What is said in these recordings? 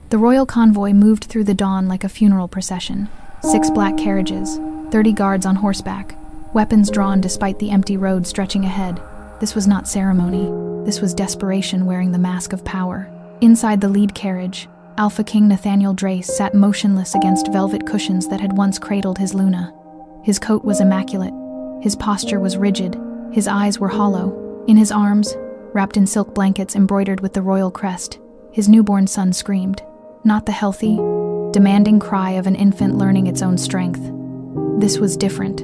The royal convoy moved through the dawn like a funeral procession. 6 black carriages, 30 guards on horseback, weapons drawn despite the empty road stretching ahead. This was not ceremony. This was desperation wearing the mask of power. Inside the lead carriage, Alpha King Nathaniel Drace sat motionless against velvet cushions that had once cradled his Luna. His coat was immaculate. His posture was rigid. His eyes were hollow. In his arms, wrapped in silk blankets embroidered with the royal crest, his newborn son screamed. Not the healthy, demanding cry of an infant learning its own strength. This was different.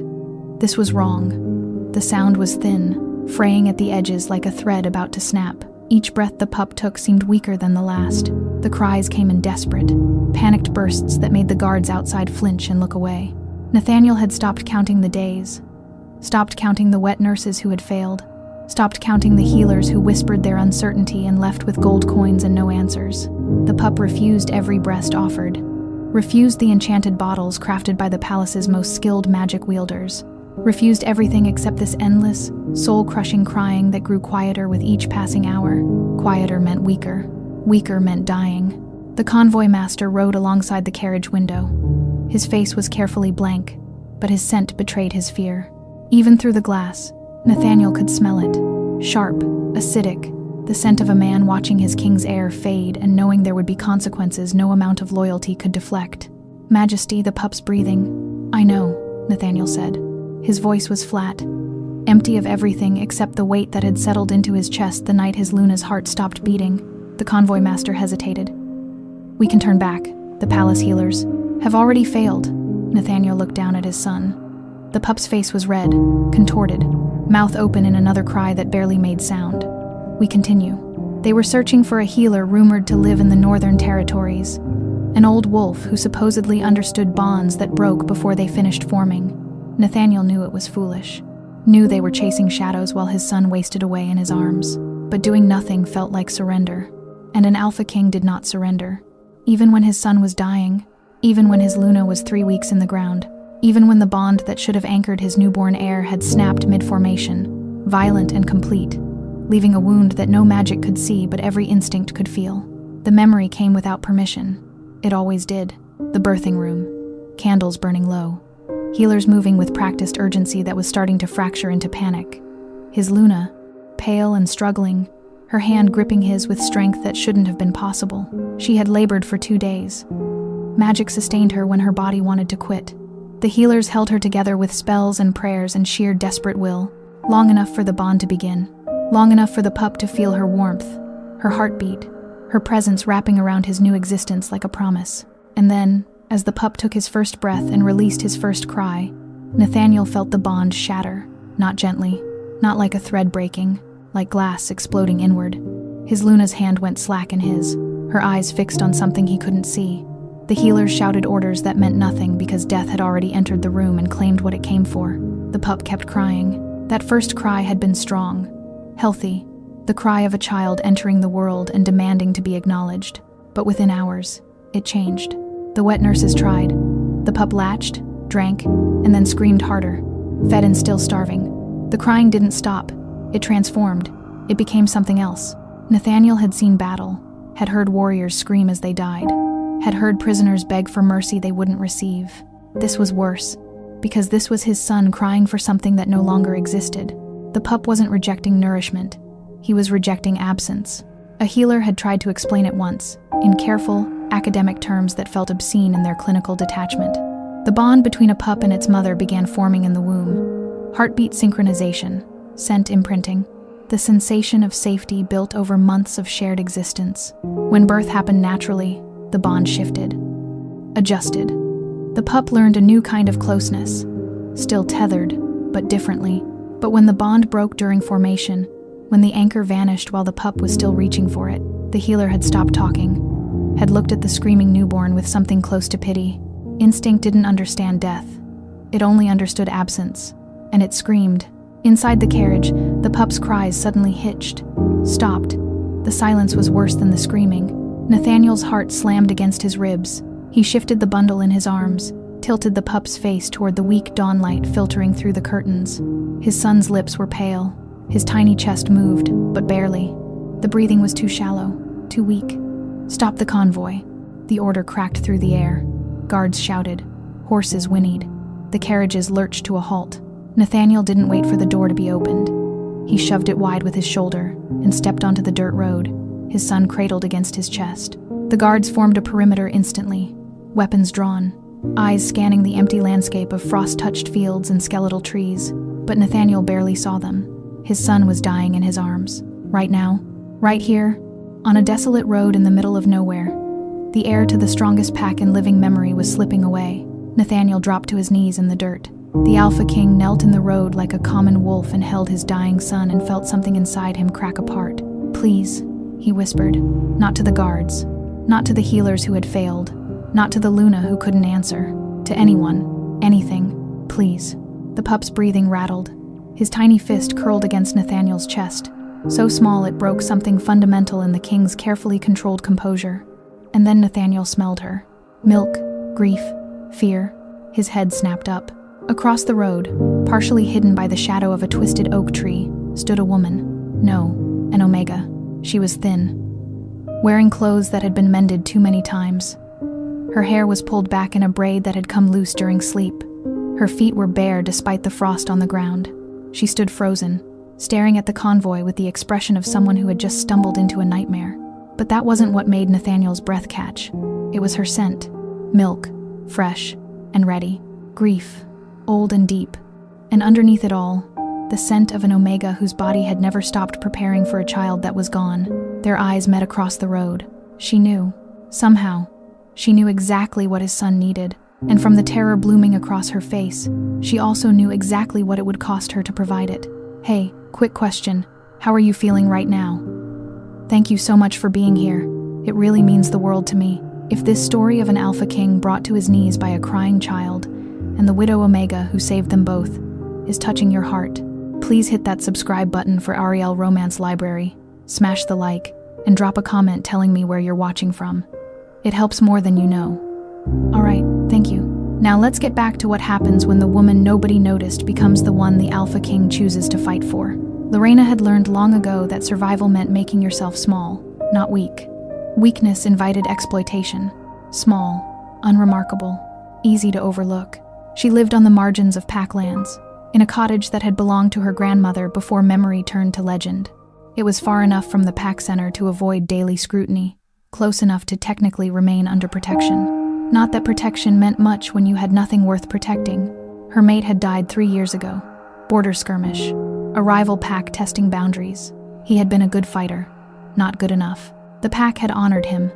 This was wrong. The sound was thin, fraying at the edges like a thread about to snap. Each breath the pup took seemed weaker than the last. The cries came in desperate, panicked bursts that made the guards outside flinch and look away. Nathaniel had stopped counting the days, stopped counting the wet nurses who had failed, stopped counting the healers who whispered their uncertainty and left with gold coins and no answers. The pup refused every breast offered, refused the enchanted bottles crafted by the palace's most skilled magic wielders, refused everything except this endless, soul-crushing crying that grew quieter with each passing hour. Quieter meant weaker. Weaker meant dying. The convoy master rode alongside the carriage window. His face was carefully blank, but his scent betrayed his fear. Even through the glass, Nathaniel could smell it. Sharp, acidic, the scent of a man watching his king's heir fade and knowing there would be consequences no amount of loyalty could deflect. Majesty, the pup's breathing. I know, Nathaniel said. His voice was flat, empty of everything except the weight that had settled into his chest the night his Luna's heart stopped beating. The convoy master hesitated. We can turn back. The palace healers have already failed. Nathaniel looked down at his son. The pup's face was red, contorted, mouth open in another cry that barely made sound. We continue. They were searching for a healer rumored to live in the northern territories, an old wolf who supposedly understood bonds that broke before they finished forming. Nathaniel knew it was foolish, knew they were chasing shadows while his son wasted away in his arms. But doing nothing felt like surrender, and an Alpha King did not surrender. Even when his son was dying, even when his Luna was 3 weeks in the ground, even when the bond that should have anchored his newborn heir had snapped mid-formation, violent and complete, leaving a wound that no magic could see but every instinct could feel. The memory came without permission. It always did. The birthing room, candles burning low, healers moving with practiced urgency that was starting to fracture into panic. His Luna, pale and struggling, her hand gripping his with strength that shouldn't have been possible. She had labored for 2 days. Magic sustained her when her body wanted to quit. The healers held her together with spells and prayers and sheer desperate will, long enough for the bond to begin, long enough for the pup to feel her warmth, her heartbeat, her presence wrapping around his new existence like a promise. And then, as the pup took his first breath and released his first cry, Nathaniel felt the bond shatter, not gently, not like a thread breaking, like glass exploding inward. His Luna's hand went slack in his, her eyes fixed on something he couldn't see. The healers shouted orders that meant nothing because death had already entered the room and claimed what it came for. The pup kept crying. That first cry had been strong, healthy, the cry of a child entering the world and demanding to be acknowledged. But within hours, it changed. The wet nurses tried. The pup latched, drank, and then screamed harder, fed and still starving. The crying didn't stop. It transformed. It became something else. Nathaniel had seen battle, had heard warriors scream as they died, had heard prisoners beg for mercy they wouldn't receive. This was worse, because this was his son crying for something that no longer existed. The pup wasn't rejecting nourishment. He was rejecting absence. A healer had tried to explain it once, in careful, academic terms that felt obscene in their clinical detachment. The bond between a pup and its mother began forming in the womb. Heartbeat synchronization, scent imprinting, the sensation of safety built over months of shared existence. When birth happened naturally, the bond shifted, adjusted. The pup learned a new kind of closeness, still tethered, but differently. But when the bond broke during formation, when the anchor vanished while the pup was still reaching for it, the healer had stopped talking, had looked at the screaming newborn with something close to pity. Instinct didn't understand death. It only understood absence, and it screamed. Inside the carriage, the pup's cries suddenly hitched, stopped. The silence was worse than the screaming. Nathaniel's heart slammed against his ribs. He shifted the bundle in his arms, tilted the pup's face toward the weak dawnlight filtering through the curtains. His son's lips were pale. His tiny chest moved, but barely. The breathing was too shallow, too weak. Stop the convoy. The order cracked through the air. Guards shouted. Horses whinnied. The carriages lurched to a halt. Nathaniel didn't wait for the door to be opened. He shoved it wide with his shoulder and stepped onto the dirt road, his son cradled against his chest. The guards formed a perimeter instantly, weapons drawn, eyes scanning the empty landscape of frost-touched fields and skeletal trees, but Nathaniel barely saw them. His son was dying in his arms. Right now, right here, on a desolate road in the middle of nowhere. The heir to the strongest pack in living memory was slipping away. Nathaniel dropped to his knees in the dirt. The Alpha King knelt in the road like a common wolf and held his dying son and felt something inside him crack apart. Please, he whispered, not to the guards, not to the healers who had failed, not to the Luna who couldn't answer, to anyone, anything, please. The pup's breathing rattled. His tiny fist curled against Nathaniel's chest, so small it broke something fundamental in the king's carefully controlled composure. And then Nathaniel smelled her. Milk, grief, fear. His head snapped up. Across the road, partially hidden by the shadow of a twisted oak tree, stood a woman. No, an Omega. She was thin, wearing clothes that had been mended too many times. Her hair was pulled back in a braid that had come loose during sleep. Her feet were bare despite the frost on the ground. She stood frozen, staring at the convoy with the expression of someone who had just stumbled into a nightmare. But that wasn't what made Nathaniel's breath catch. It was her scent. Milk, fresh and ready. Grief, old and deep. And underneath it all, the scent of an Omega whose body had never stopped preparing for a child that was gone. Their eyes met across the road. She knew. Somehow, she knew exactly what his son needed. And from the terror blooming across her face, she also knew exactly what it would cost her to provide it. Hey, quick question. How are you feeling right now? Thank you so much for being here. It really means the world to me. If this story of an Alpha King brought to his knees by a crying child, and the widow Omega who saved them both, is touching your heart, please hit that subscribe button for Ariel Romance Library, smash the like, and drop a comment telling me where you're watching from. It helps more than you know. Alright, thank you. Now let's get back to what happens when the woman nobody noticed becomes the one the Alpha King chooses to fight for. Lorena had learned long ago that survival meant making yourself small, not weak. Weakness invited exploitation. Small, unremarkable, easy to overlook. She lived on the margins of packlands, in a cottage that had belonged to her grandmother before memory turned to legend. It was far enough from the pack center to avoid daily scrutiny, close enough to technically remain under protection. Not that protection meant much when you had nothing worth protecting. Her mate had died 3 years ago. Border skirmish. A rival pack testing boundaries. He had been a good fighter. Not good enough. The pack had honored him,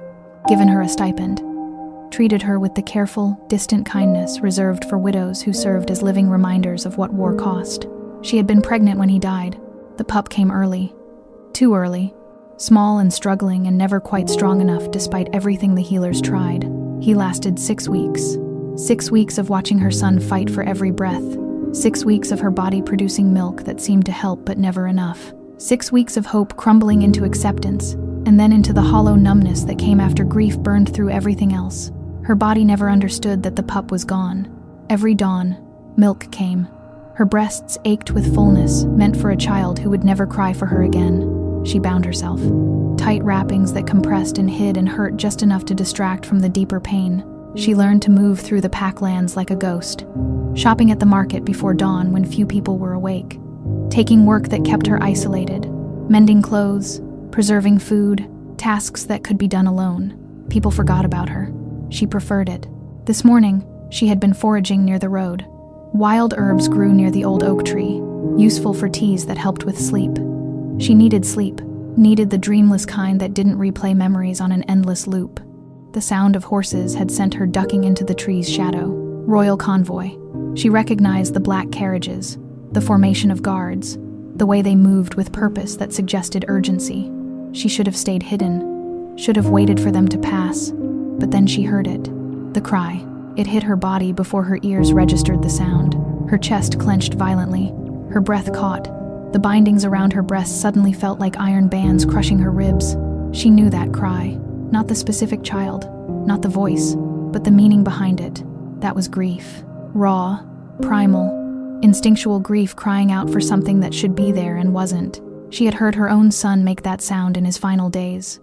given her a stipend, treated her with the careful, distant kindness reserved for widows who served as living reminders of what war cost. She had been pregnant when he died. The pup came early. Too early. Small and struggling and never quite strong enough despite everything the healers tried. He lasted 6 weeks. 6 weeks of watching her son fight for every breath. 6 weeks of her body producing milk that seemed to help but never enough. 6 weeks of hope crumbling into acceptance, and then into the hollow numbness that came after grief burned through everything else. Her body never understood that the pup was gone. Every dawn, milk came. Her breasts ached with fullness, meant for a child who would never cry for her again. She bound herself. Tight wrappings that compressed and hid and hurt just enough to distract from the deeper pain. She learned to move through the packlands like a ghost. Shopping at the market before dawn when few people were awake. Taking work that kept her isolated. Mending clothes, preserving food, tasks that could be done alone. People forgot about her. She preferred it. This morning, she had been foraging near the road. Wild herbs grew near the old oak tree, useful for teas that helped with sleep. She needed sleep, needed the dreamless kind that didn't replay memories on an endless loop. The sound of horses had sent her ducking into the tree's shadow. Royal convoy. She recognized the black carriages, the formation of guards, the way they moved with purpose that suggested urgency. She should have stayed hidden, should have waited for them to pass, but then she heard it. The cry. It hit her body before her ears registered the sound. Her chest clenched violently. Her breath caught. The bindings around her breasts suddenly felt like iron bands crushing her ribs. She knew that cry. Not the specific child, not the voice, but the meaning behind it. That was grief. Raw, primal, instinctual grief crying out for something that should be there and wasn't. She had heard her own son make that sound in his final days.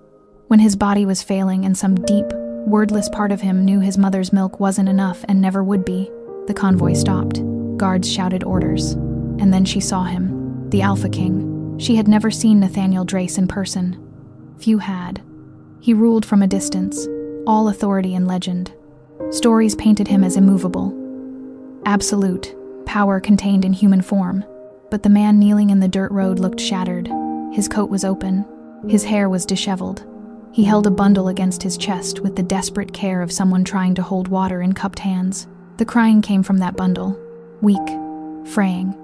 When his body was failing and some deep, Wordless part of him knew his mother's milk wasn't enough and never would be. The convoy stopped. Guards shouted orders. And then she saw him, the Alpha King. She had never seen Nathaniel Drace in person. Few had. He ruled from a distance, all authority and legend. Stories painted him as immovable. Absolute, power contained in human form. But the man kneeling in the dirt road looked shattered. His coat was open. His hair was disheveled. He held a bundle against his chest with the desperate care of someone trying to hold water in cupped hands. The crying came from that bundle. Weak, fraying.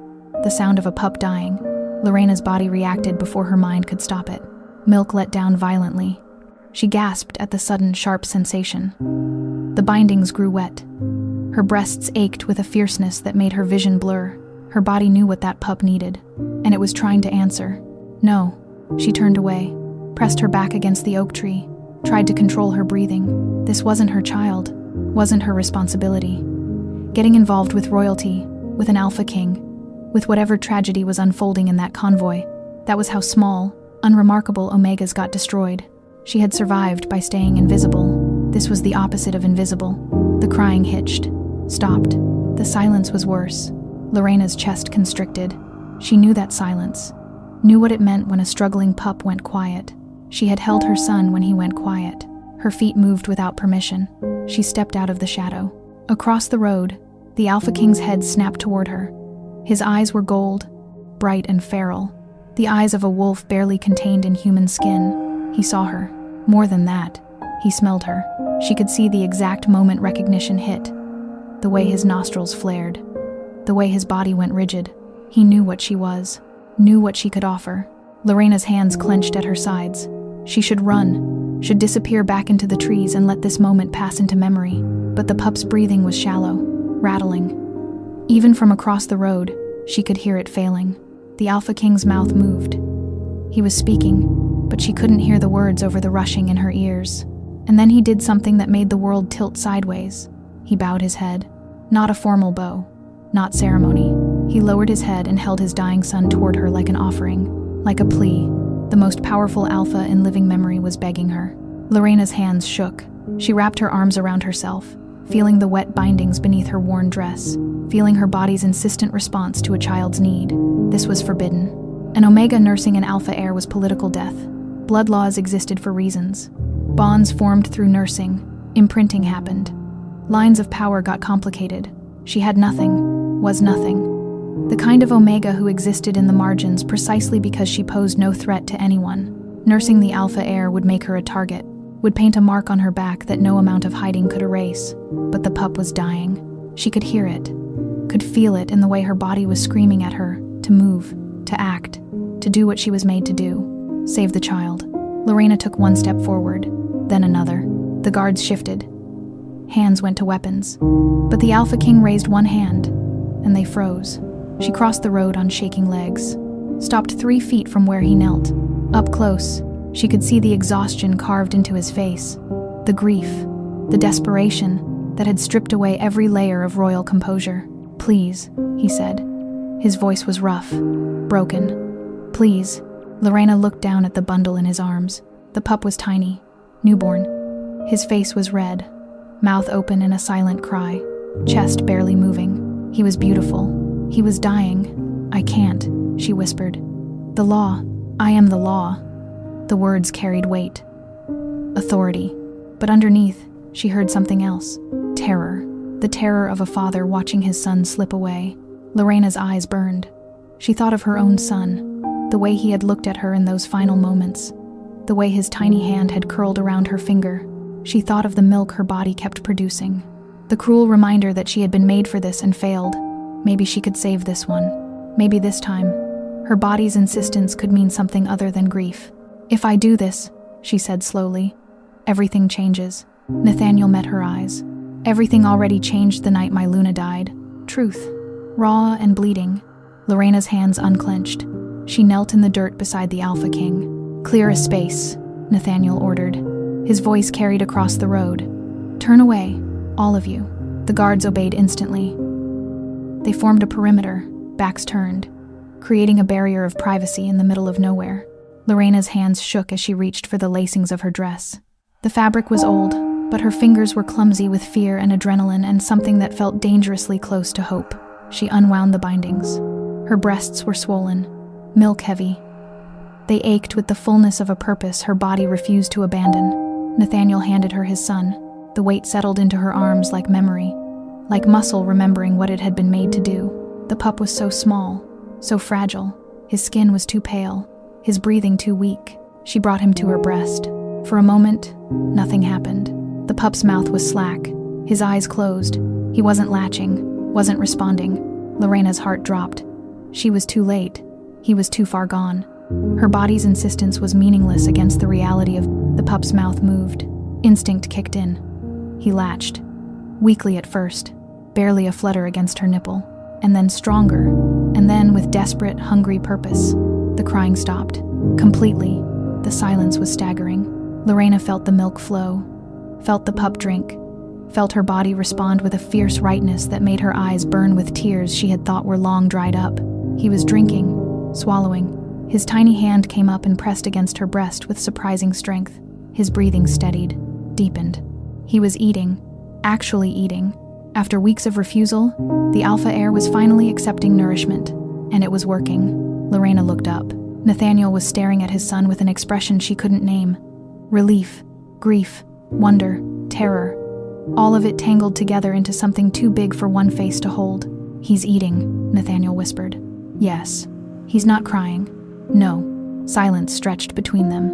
The sound of a pup dying. Lorena's body reacted before her mind could stop it. Milk let down violently. She gasped at the sudden, sharp sensation. The bindings grew wet. Her breasts ached with a fierceness that made her vision blur. Her body knew what that pup needed, and it was trying to answer. No. She turned away, pressed her back against the oak tree, tried to control her breathing. This wasn't her child, wasn't her responsibility. Getting involved with royalty, with an Alpha King, with whatever tragedy was unfolding in that convoy, that was how small, unremarkable Omegas got destroyed. She had survived by staying invisible. This was the opposite of invisible. The crying hitched, stopped. The silence was worse. Lorena's chest constricted. She knew that silence, knew what it meant when a struggling pup went quiet. She had held her son when he went quiet. Her feet moved without permission. She stepped out of the shadow. Across the road, the Alpha King's head snapped toward her. His eyes were gold, bright and feral, the eyes of a wolf barely contained in human skin. He saw her. More than that, he smelled her. She could see the exact moment recognition hit. The way his nostrils flared, the way his body went rigid. He knew what she was, knew what she could offer. Lorena's hands clenched at her sides. She should run, should disappear back into the trees and let this moment pass into memory. But the pup's breathing was shallow, rattling. Even from across the road, she could hear it failing. The Alpha King's mouth moved. He was speaking, but she couldn't hear the words over the rushing in her ears. And then he did something that made the world tilt sideways. He bowed his head. Not a formal bow, not ceremony. He lowered his head and held his dying son toward her like an offering, like a plea. The most powerful Alpha in living memory was begging her. Lorena's hands shook. She wrapped her arms around herself, feeling the wet bindings beneath her worn dress, feeling her body's insistent response to a child's need. This was forbidden. An Omega nursing an Alpha heir was political death. Blood laws existed for reasons. Bonds formed through nursing. Imprinting happened. Lines of power got complicated. She had nothing, was nothing. The kind of Omega who existed in the margins precisely because she posed no threat to anyone. Nursing the Alpha heir would make her a target, would paint a mark on her back that no amount of hiding could erase. But the pup was dying. She could hear it, could feel it in the way her body was screaming at her to move, to act, to do what she was made to do. Save the child. Lorena took one step forward, then another. The guards shifted. Hands went to weapons. But the Alpha King raised one hand, and they froze. She crossed the road on shaking legs, stopped 3 feet from where he knelt. Up close, she could see the exhaustion carved into his face, the grief, the desperation that had stripped away every layer of royal composure. "Please," he said. His voice was rough, broken. "Please." Lorena looked down at the bundle in his arms. The pup was tiny, newborn. His face was red, mouth open in a silent cry, chest barely moving. He was beautiful. He was dying. "I can't," she whispered. "The law. I am the law." The words carried weight. Authority. But underneath, she heard something else. Terror. The terror of a father watching his son slip away. Lorena's eyes burned. She thought of her own son, the way he had looked at her in those final moments, the way his tiny hand had curled around her finger. She thought of the milk her body kept producing, the cruel reminder that she had been made for this and failed. Maybe she could save this one. Maybe this time, her body's insistence could mean something other than grief. "If I do this," she said slowly, "everything changes." Nathaniel met her eyes. "Everything already changed the night my Luna died. Truth. Raw and bleeding." Lorena's hands unclenched. She knelt in the dirt beside the Alpha King. "Clear a space," Nathaniel ordered. His voice carried across the road. "Turn away, all of you." The guards obeyed instantly. They formed a perimeter, backs turned, creating a barrier of privacy in the middle of nowhere. Lorena's hands shook as she reached for the lacings of her dress. The fabric was old, but her fingers were clumsy with fear and adrenaline and something that felt dangerously close to hope. She unwound the bindings. Her breasts were swollen, milk-heavy. They ached with the fullness of a purpose her body refused to abandon. Nathaniel handed her his son. The weight settled into her arms like memory, like muscle remembering what it had been made to do. The pup was so small, so fragile. His skin was too pale, his breathing too weak. She brought him to her breast. For a moment, nothing happened. The pup's mouth was slack, his eyes closed. He wasn't latching, wasn't responding. Lorena's heart dropped. She was too late. He was too far gone. Her body's insistence was meaningless against the reality of the pup's mouth moved. Instinct kicked in. He latched, weakly at first, barely a flutter against her nipple, and then stronger, and then with desperate, hungry purpose. The crying stopped, completely. The silence was staggering. Lorena felt the milk flow, felt the pup drink, felt her body respond with a fierce rightness that made her eyes burn with tears she had thought were long dried up. He was drinking, swallowing. His tiny hand came up and pressed against her breast with surprising strength. His breathing steadied, deepened. He was eating, actually eating. After weeks of refusal, the alpha heir was finally accepting nourishment, and it was working. Lorena looked up. Nathaniel was staring at his son with an expression she couldn't name. Relief, grief, wonder, terror. All of it tangled together into something too big for one face to hold. "He's eating," Nathaniel whispered. "Yes." "He's not crying." "No." Silence stretched between them.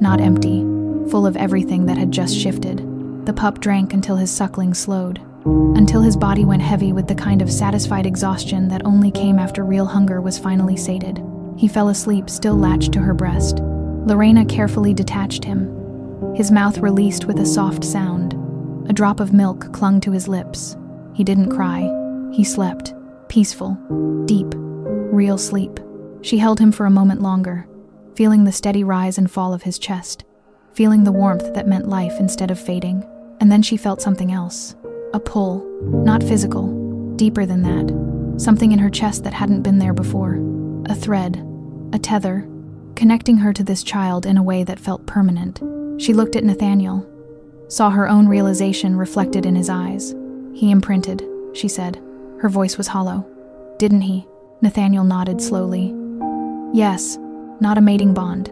Not empty, full of everything that had just shifted. The pup drank until his suckling slowed, until his body went heavy with the kind of satisfied exhaustion that only came after real hunger was finally sated. He fell asleep, still latched to her breast. Lorena carefully detached him. His mouth released with a soft sound. A drop of milk clung to his lips. He didn't cry. He slept, peaceful, deep, real sleep. She held him for a moment longer, feeling the steady rise and fall of his chest, feeling the warmth that meant life instead of fading. And then she felt something else. A pull, not physical, deeper than that. Something in her chest that hadn't been there before. A thread, a tether, connecting her to this child in a way that felt permanent. She looked at Nathaniel, saw her own realization reflected in his eyes. "He imprinted," she said. Her voice was hollow. "Didn't he?" Nathaniel nodded slowly. "Yes, not a mating bond,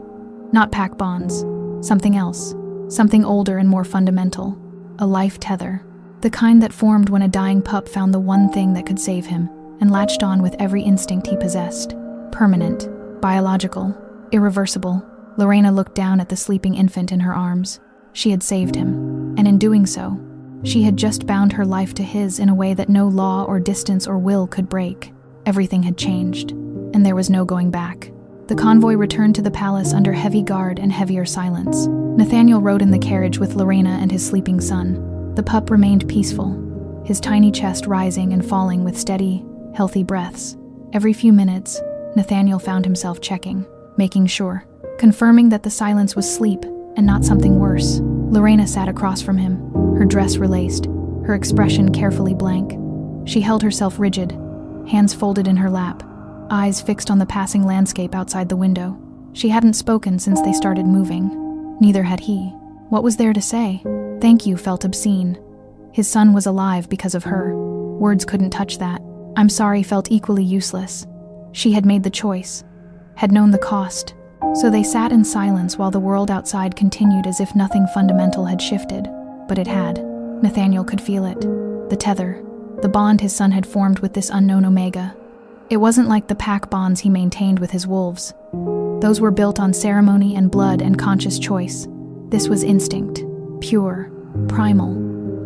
not pack bonds. Something else, something older and more fundamental. A life tether. The kind that formed when a dying pup found the one thing that could save him and latched on with every instinct he possessed. Permanent, biological, irreversible." Lorena looked down at the sleeping infant in her arms. She had saved him, and in doing so, she had just bound her life to his in a way that no law or distance or will could break. Everything had changed, and there was no going back. The convoy returned to the palace under heavy guard and heavier silence. Nathaniel rode in the carriage with Lorena and his sleeping son. The pup remained peaceful, his tiny chest rising and falling with steady, healthy breaths. Every few minutes, Nathaniel found himself checking, making sure, confirming that the silence was sleep and not something worse. Lorena sat across from him, her dress relaced, her expression carefully blank. She held herself rigid, hands folded in her lap, eyes fixed on the passing landscape outside the window. She hadn't spoken since they started moving. Neither had he. What was there to say? Thank you felt obscene. His son was alive because of her. Words couldn't touch that. I'm sorry felt equally useless. She had made the choice, had known the cost. So they sat in silence while the world outside continued as if nothing fundamental had shifted. But it had. Nathaniel could feel it. The tether, the bond his son had formed with this unknown Omega. It wasn't like the pack bonds he maintained with his wolves. Those were built on ceremony and blood and conscious choice. This was instinct, pure, primal,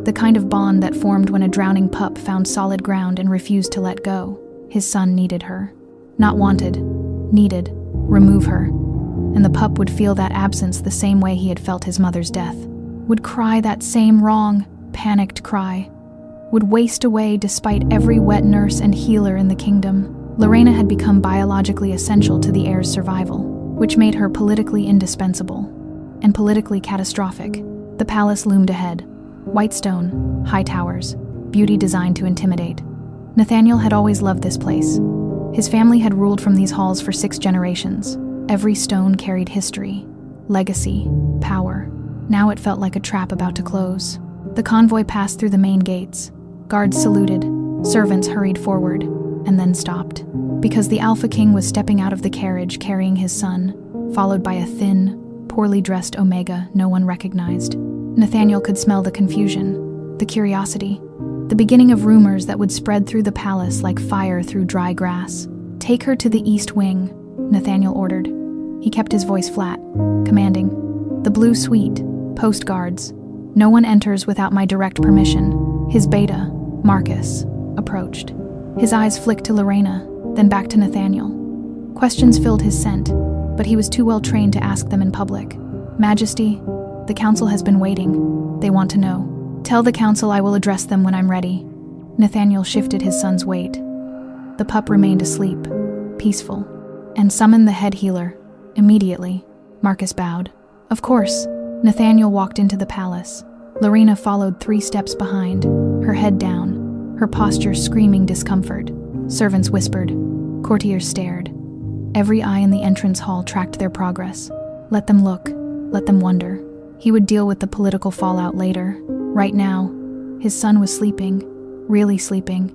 the kind of bond that formed when a drowning pup found solid ground and refused to let go. His son needed her. Not wanted, needed. Remove her. And the pup would feel that absence the same way he had felt his mother's death. Would cry that same wrong, panicked cry. Would waste away despite every wet nurse and healer in the kingdom. Lorena had become biologically essential to the heir's survival, which made her politically indispensable. And politically catastrophic. The palace loomed ahead. White stone, high towers, beauty designed to intimidate. Nathaniel had always loved this place. His family had ruled from these halls for 6 generations. Every stone carried history, legacy, power. Now it felt like a trap about to close. The convoy passed through the main gates. Guards saluted, servants hurried forward, and then stopped. Because the Alpha King was stepping out of the carriage carrying his son, followed by a thin, poorly dressed Omega no one recognized. Nathaniel could smell the confusion, the curiosity, the beginning of rumors that would spread through the palace like fire through dry grass. "Take her to the East Wing," Nathaniel ordered. He kept his voice flat, commanding. "The Blue Suite, post guards. No one enters without my direct permission." His beta, Marcus, approached. His eyes flicked to Lorena, then back to Nathaniel. Questions filled his scent, but he was too well trained to ask them in public. "Majesty, the council has been waiting. They want to know." "Tell the council I will address them when I'm ready." Nathaniel shifted his son's weight. The pup remained asleep, peaceful, and summoned the head healer. Immediately, Marcus bowed. "Of course." Nathaniel walked into the palace. Lorena followed 3 steps behind, her head down, her posture screaming discomfort. Servants whispered. Courtiers stared. Every eye in the entrance hall tracked their progress. Let them look, let them wonder. He would deal with the political fallout later. Right now, his son was sleeping, really sleeping,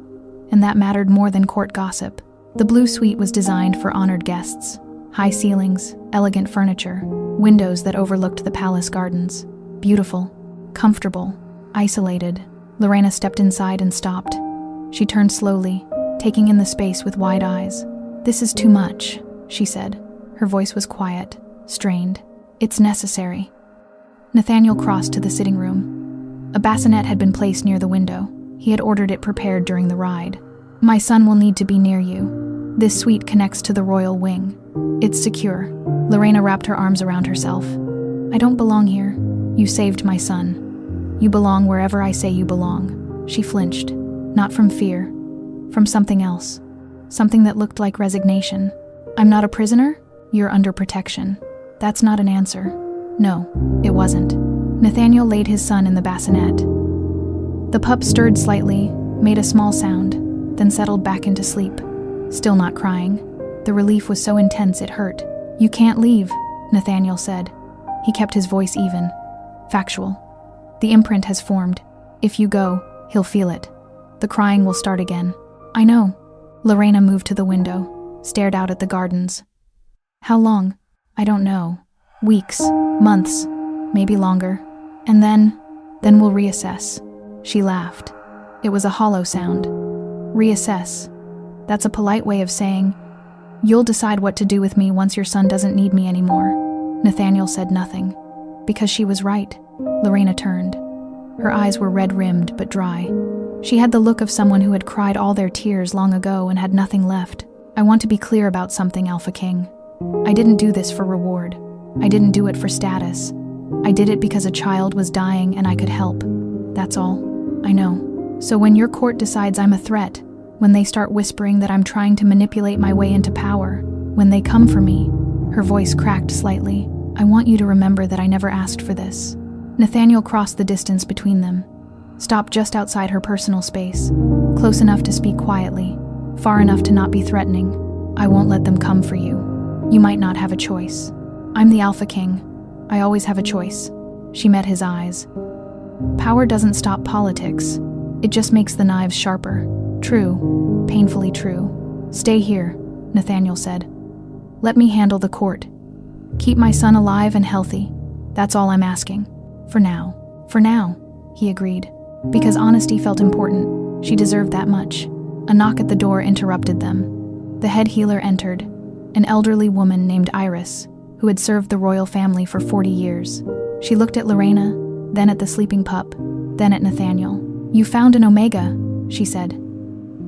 and that mattered more than court gossip. The Blue Suite was designed for honored guests. High ceilings, elegant furniture, windows that overlooked the palace gardens. Beautiful, comfortable, isolated. Lorena stepped inside and stopped. She turned slowly, taking in the space with wide eyes. "This is too much," she said. Her voice was quiet, strained. "It's necessary." Nathaniel crossed to the sitting room. A bassinet had been placed near the window. He had ordered it prepared during the ride. "My son will need to be near you. This suite connects to the royal wing. It's secure." Lorena wrapped her arms around herself. "I don't belong here. You saved my son. You belong wherever I say you belong." She flinched, not from fear, from something else. Something that looked like resignation. "I'm not a prisoner? You're under protection." That's not an answer. No, it wasn't. Nathaniel laid his son in the bassinet. The pup stirred slightly, made a small sound, then settled back into sleep. Still not crying. The relief was so intense it hurt. "You can't leave," Nathaniel said. He kept his voice even, factual. "The imprint has formed. If you go, he'll feel it. The crying will start again." "I know." Lorena moved to the window, stared out at the gardens. "How long?" "I don't know. Weeks, months, maybe longer. And then we'll reassess." She laughed. It was a hollow sound. Reassess. That's a polite way of saying, "You'll decide what to do with me once your son doesn't need me anymore." Nathaniel said nothing. Because she was right. Lorena turned. Her eyes were red-rimmed but dry. She had the look of someone who had cried all their tears long ago and had nothing left. "I want to be clear about something, Alpha King. I didn't do this for reward. I didn't do it for status. I did it because a child was dying and I could help. That's all. I know. So when your court decides I'm a threat, when they start whispering that I'm trying to manipulate my way into power, when they come for me," her voice cracked slightly, "I want you to remember that I never asked for this." Nathaniel crossed the distance between them, stopped just outside her personal space, close enough to speak quietly, far enough to not be threatening. "I won't let them come for you. You might not have a choice. I'm the Alpha King. I always have a choice." She met his eyes. "Power doesn't stop politics. It just makes the knives sharper." "True, painfully true." "Stay here," Nathaniel said. "Let me handle the court. Keep my son alive and healthy. That's all I'm asking. For now." "For now," he agreed. Because honesty felt important. She deserved that much. A knock at the door interrupted them. The head healer entered, an elderly woman named Iris, who had served the royal family for 40 years. She looked at Lorena, then at the sleeping pup, then at Nathaniel. "You found an Omega," she said.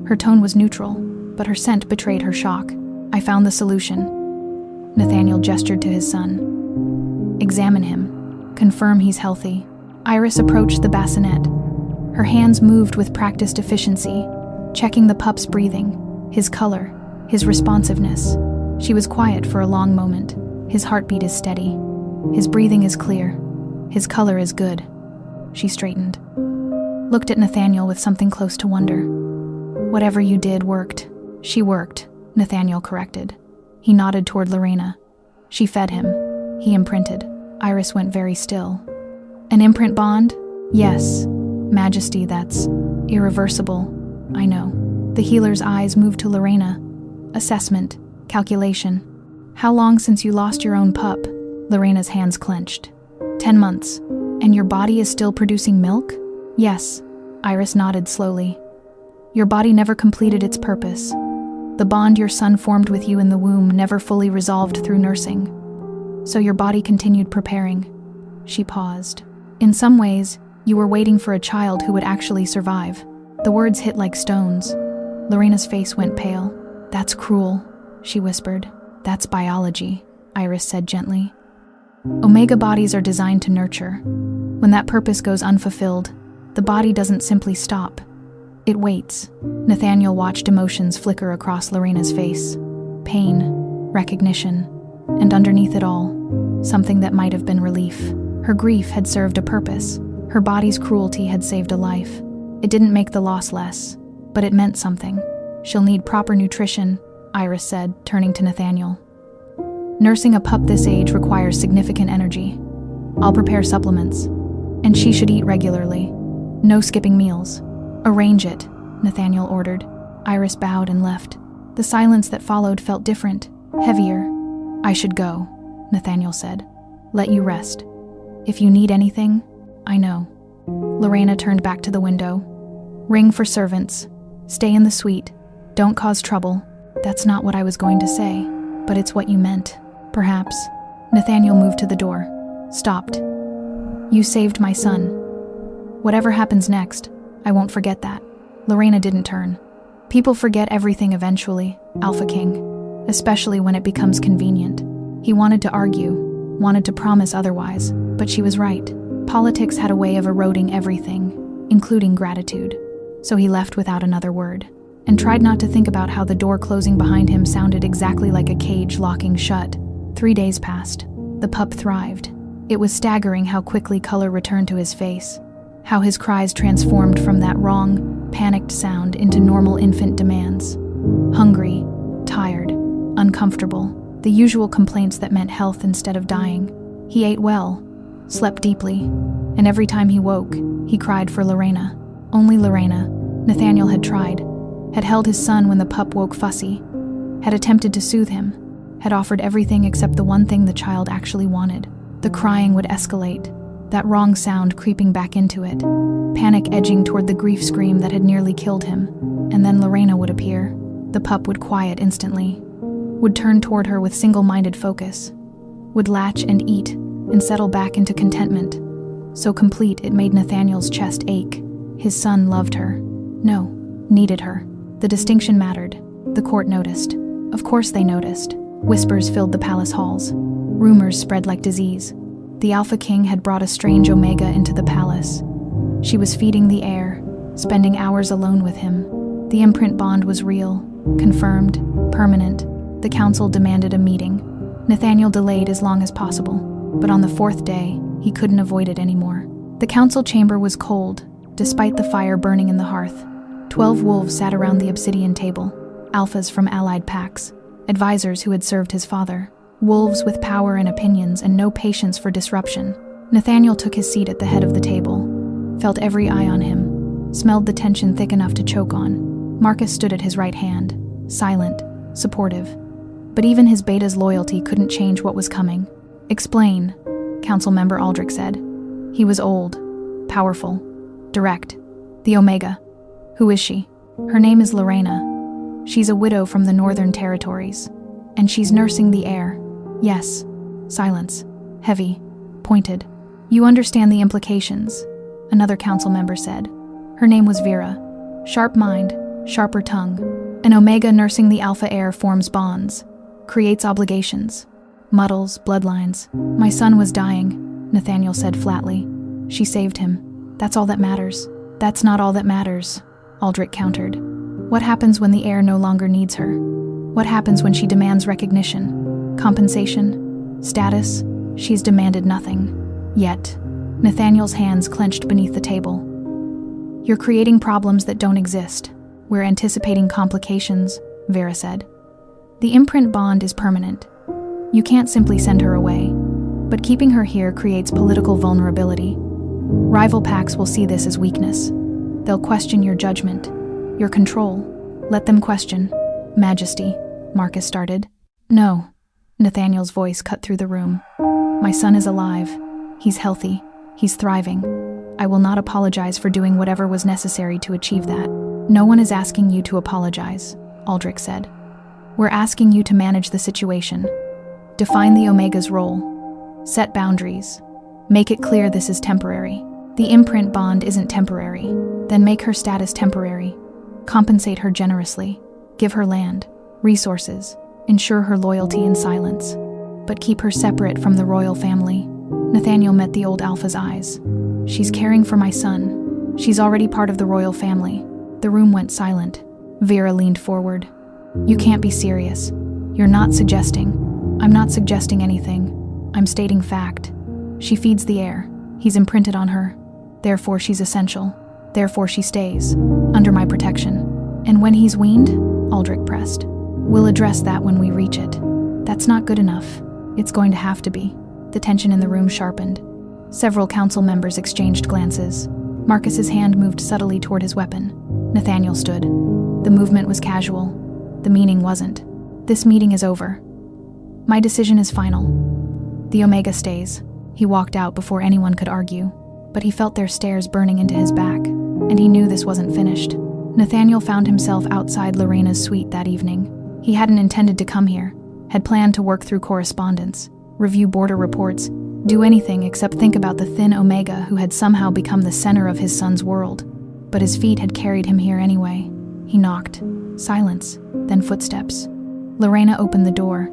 Her tone was neutral, but her scent betrayed her shock. "I found the solution." Nathaniel gestured to his son. "Examine him. Confirm he's healthy." Iris approached the bassinet. Her hands moved with practiced efficiency, checking the pup's breathing, his color, his responsiveness. She was quiet for a long moment. "His heartbeat is steady. His breathing is clear. His color is good." She straightened, looked at Nathaniel with something close to wonder. "Whatever you did worked." "She worked," Nathaniel corrected. He nodded toward Lorena. She fed him. He imprinted. Iris went very still. An imprint bond? Yes. Majesty, that's irreversible. I know. The healer's eyes moved to Lorena. Assessment. Calculation. How long since you lost your own pup? Lorena's hands clenched. 10 months. And your body is still producing milk? Yes. Iris nodded slowly. Your body never completed its purpose. The bond your son formed with you in the womb never fully resolved through nursing. So your body continued preparing. She paused. In some ways, you were waiting for a child who would actually survive. The words hit like stones. Lorena's face went pale. That's cruel, she whispered. That's biology, Iris said gently. Omega bodies are designed to nurture. When that purpose goes unfulfilled, the body doesn't simply stop. It waits. Nathaniel watched emotions flicker across Lorena's face. Pain, recognition, and underneath it all, something that might have been relief. Her grief had served a purpose. Her body's cruelty had saved a life. It didn't make the loss less, but it meant something. She'll need proper nutrition, Iris said, turning to Nathaniel. Nursing a pup this age requires significant energy. I'll prepare supplements, and she should eat regularly. No skipping meals. Arrange it, Nathaniel ordered. Iris bowed and left. The silence that followed felt different, heavier. I should go, Nathaniel said. Let you rest. If you need anything, I know. Lorena turned back to the window. Ring for servants. Stay in the suite. Don't cause trouble. That's not what I was going to say, but it's what you meant. Perhaps. Nathaniel moved to the door. Stopped. You saved my son. Whatever happens next, I won't forget that. Lorena didn't turn. People forget everything eventually, Alpha King, especially when it becomes convenient. He wanted to argue, wanted to promise otherwise, but she was right. Politics had a way of eroding everything, including gratitude. So he left without another word, and tried not to think about how the door closing behind him sounded exactly like a cage locking shut. 3 days passed. The pup thrived. It was staggering how quickly color returned to his face, how his cries transformed from that wrong, panicked sound into normal infant demands. Hungry, tired, uncomfortable, the usual complaints that meant health instead of dying. He ate well, slept deeply, and every time he woke, he cried for Lorena. Only Lorena. Nathaniel had tried, had held his son when the pup woke fussy, had attempted to soothe him, had offered everything except the one thing the child actually wanted. The crying would escalate, that wrong sound creeping back into it, panic edging toward the grief scream that had nearly killed him, and then Lorena would appear. The pup would quiet instantly, would turn toward her with single-minded focus, would latch and eat and settle back into contentment, so complete it made Nathaniel's chest ache. His son loved her. No, needed her. The distinction mattered. The court noticed. Of course they noticed. Whispers filled the palace halls. Rumors spread like disease. The Alpha King had brought a strange Omega into the palace. She was feeding the air, spending hours alone with him. The imprint bond was real, confirmed, permanent. The council demanded a meeting. Nathaniel delayed as long as possible, but on the 4th day, he couldn't avoid it anymore. The council chamber was cold, despite the fire burning in the hearth. 12 wolves sat around the obsidian table, alphas from allied packs, advisors who had served his father, wolves with power and opinions and no patience for disruption. Nathaniel took his seat at the head of the table, felt every eye on him, smelled the tension thick enough to choke on. Marcus stood at his right hand, silent, supportive. But even his beta's loyalty couldn't change what was coming. Explain, Council Member Aldrich said. He was old, powerful, direct. The Omega. Who is she? Her name is Lorena. She's a widow from the Northern Territories, and she's nursing the heir. Yes. Silence. Heavy. Pointed. You understand the implications, another council member said. Her name was Vera. Sharp mind, sharper tongue. An Omega nursing the Alpha heir forms bonds, creates obligations, muddles bloodlines. My son was dying, Nathaniel said flatly. She saved him. That's all that matters. That's not all that matters, Aldrich countered. What happens when the heir no longer needs her? What happens when she demands recognition, compensation, status? She's demanded nothing. Yet, Nathaniel's hands clenched beneath the table. You're creating problems that don't exist. We're anticipating complications, Vera said. The imprint bond is permanent. You can't simply send her away. But keeping her here creates political vulnerability. Rival packs will see this as weakness. They'll question your judgment, your control. Let them question. Majesty, Marcus started. No. Nathaniel's voice cut through the room. My son is alive. He's healthy. He's thriving. I will not apologize for doing whatever was necessary to achieve that. No one is asking you to apologize, Aldrich said. We're asking you to manage the situation. Define the Omega's role. Set boundaries. Make it clear this is temporary. The imprint bond isn't temporary. Then make her status temporary. Compensate her generously. Give her land, resources. Ensure her loyalty in silence. But keep her separate from the royal family. Nathaniel met the old Alpha's eyes. She's caring for my son. She's already part of the royal family. The room went silent. Vera leaned forward. You can't be serious. You're not suggesting. I'm not suggesting anything. I'm stating fact. She feeds the air. He's imprinted on her. Therefore she's essential. Therefore she stays. Under my protection. And when he's weaned? Aldrich pressed. We'll address that when we reach it. That's not good enough. It's going to have to be. The tension in the room sharpened. Several council members exchanged glances. Marcus's hand moved subtly toward his weapon. Nathaniel stood. The movement was casual. The meaning wasn't. This meeting is over. My decision is final. The Omega stays. He walked out before anyone could argue, but he felt their stares burning into his back, and he knew this wasn't finished. Nathaniel found himself outside Lorena's suite that evening. He hadn't intended to come here, had planned to work through correspondence, review border reports, do anything except think about the thin Omega who had somehow become the center of his son's world. But his feet had carried him here anyway. He knocked. Silence, then footsteps. Lorena opened the door.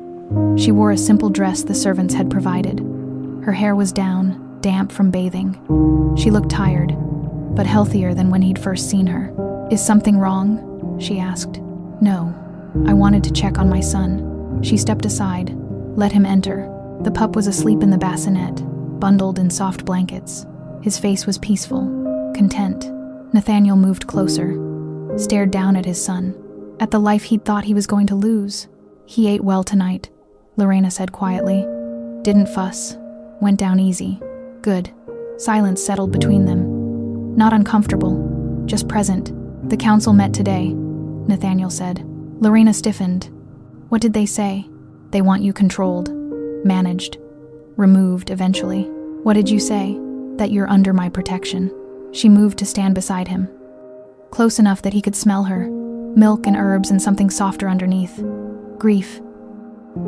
She wore a simple dress the servants had provided. Her hair was down, damp from bathing. She looked tired, but healthier than when he'd first seen her. Is something wrong? She asked. No. I wanted to check on my son. She stepped aside, let him enter. The pup was asleep in the bassinet, bundled in soft blankets. His face was peaceful, content. Nathaniel moved closer, stared down at his son, at the life he'd thought he was going to lose. He ate well tonight, Lorena said quietly. Didn't fuss. Went down easy. Good. Silence settled between them. Not uncomfortable, just present. The council met today, Nathaniel said. Lorena stiffened. What did they say? They want you controlled, managed, removed eventually. What did you say? That you're under my protection. She moved to stand beside him. Close enough that he could smell her. Milk and herbs and something softer underneath. Grief.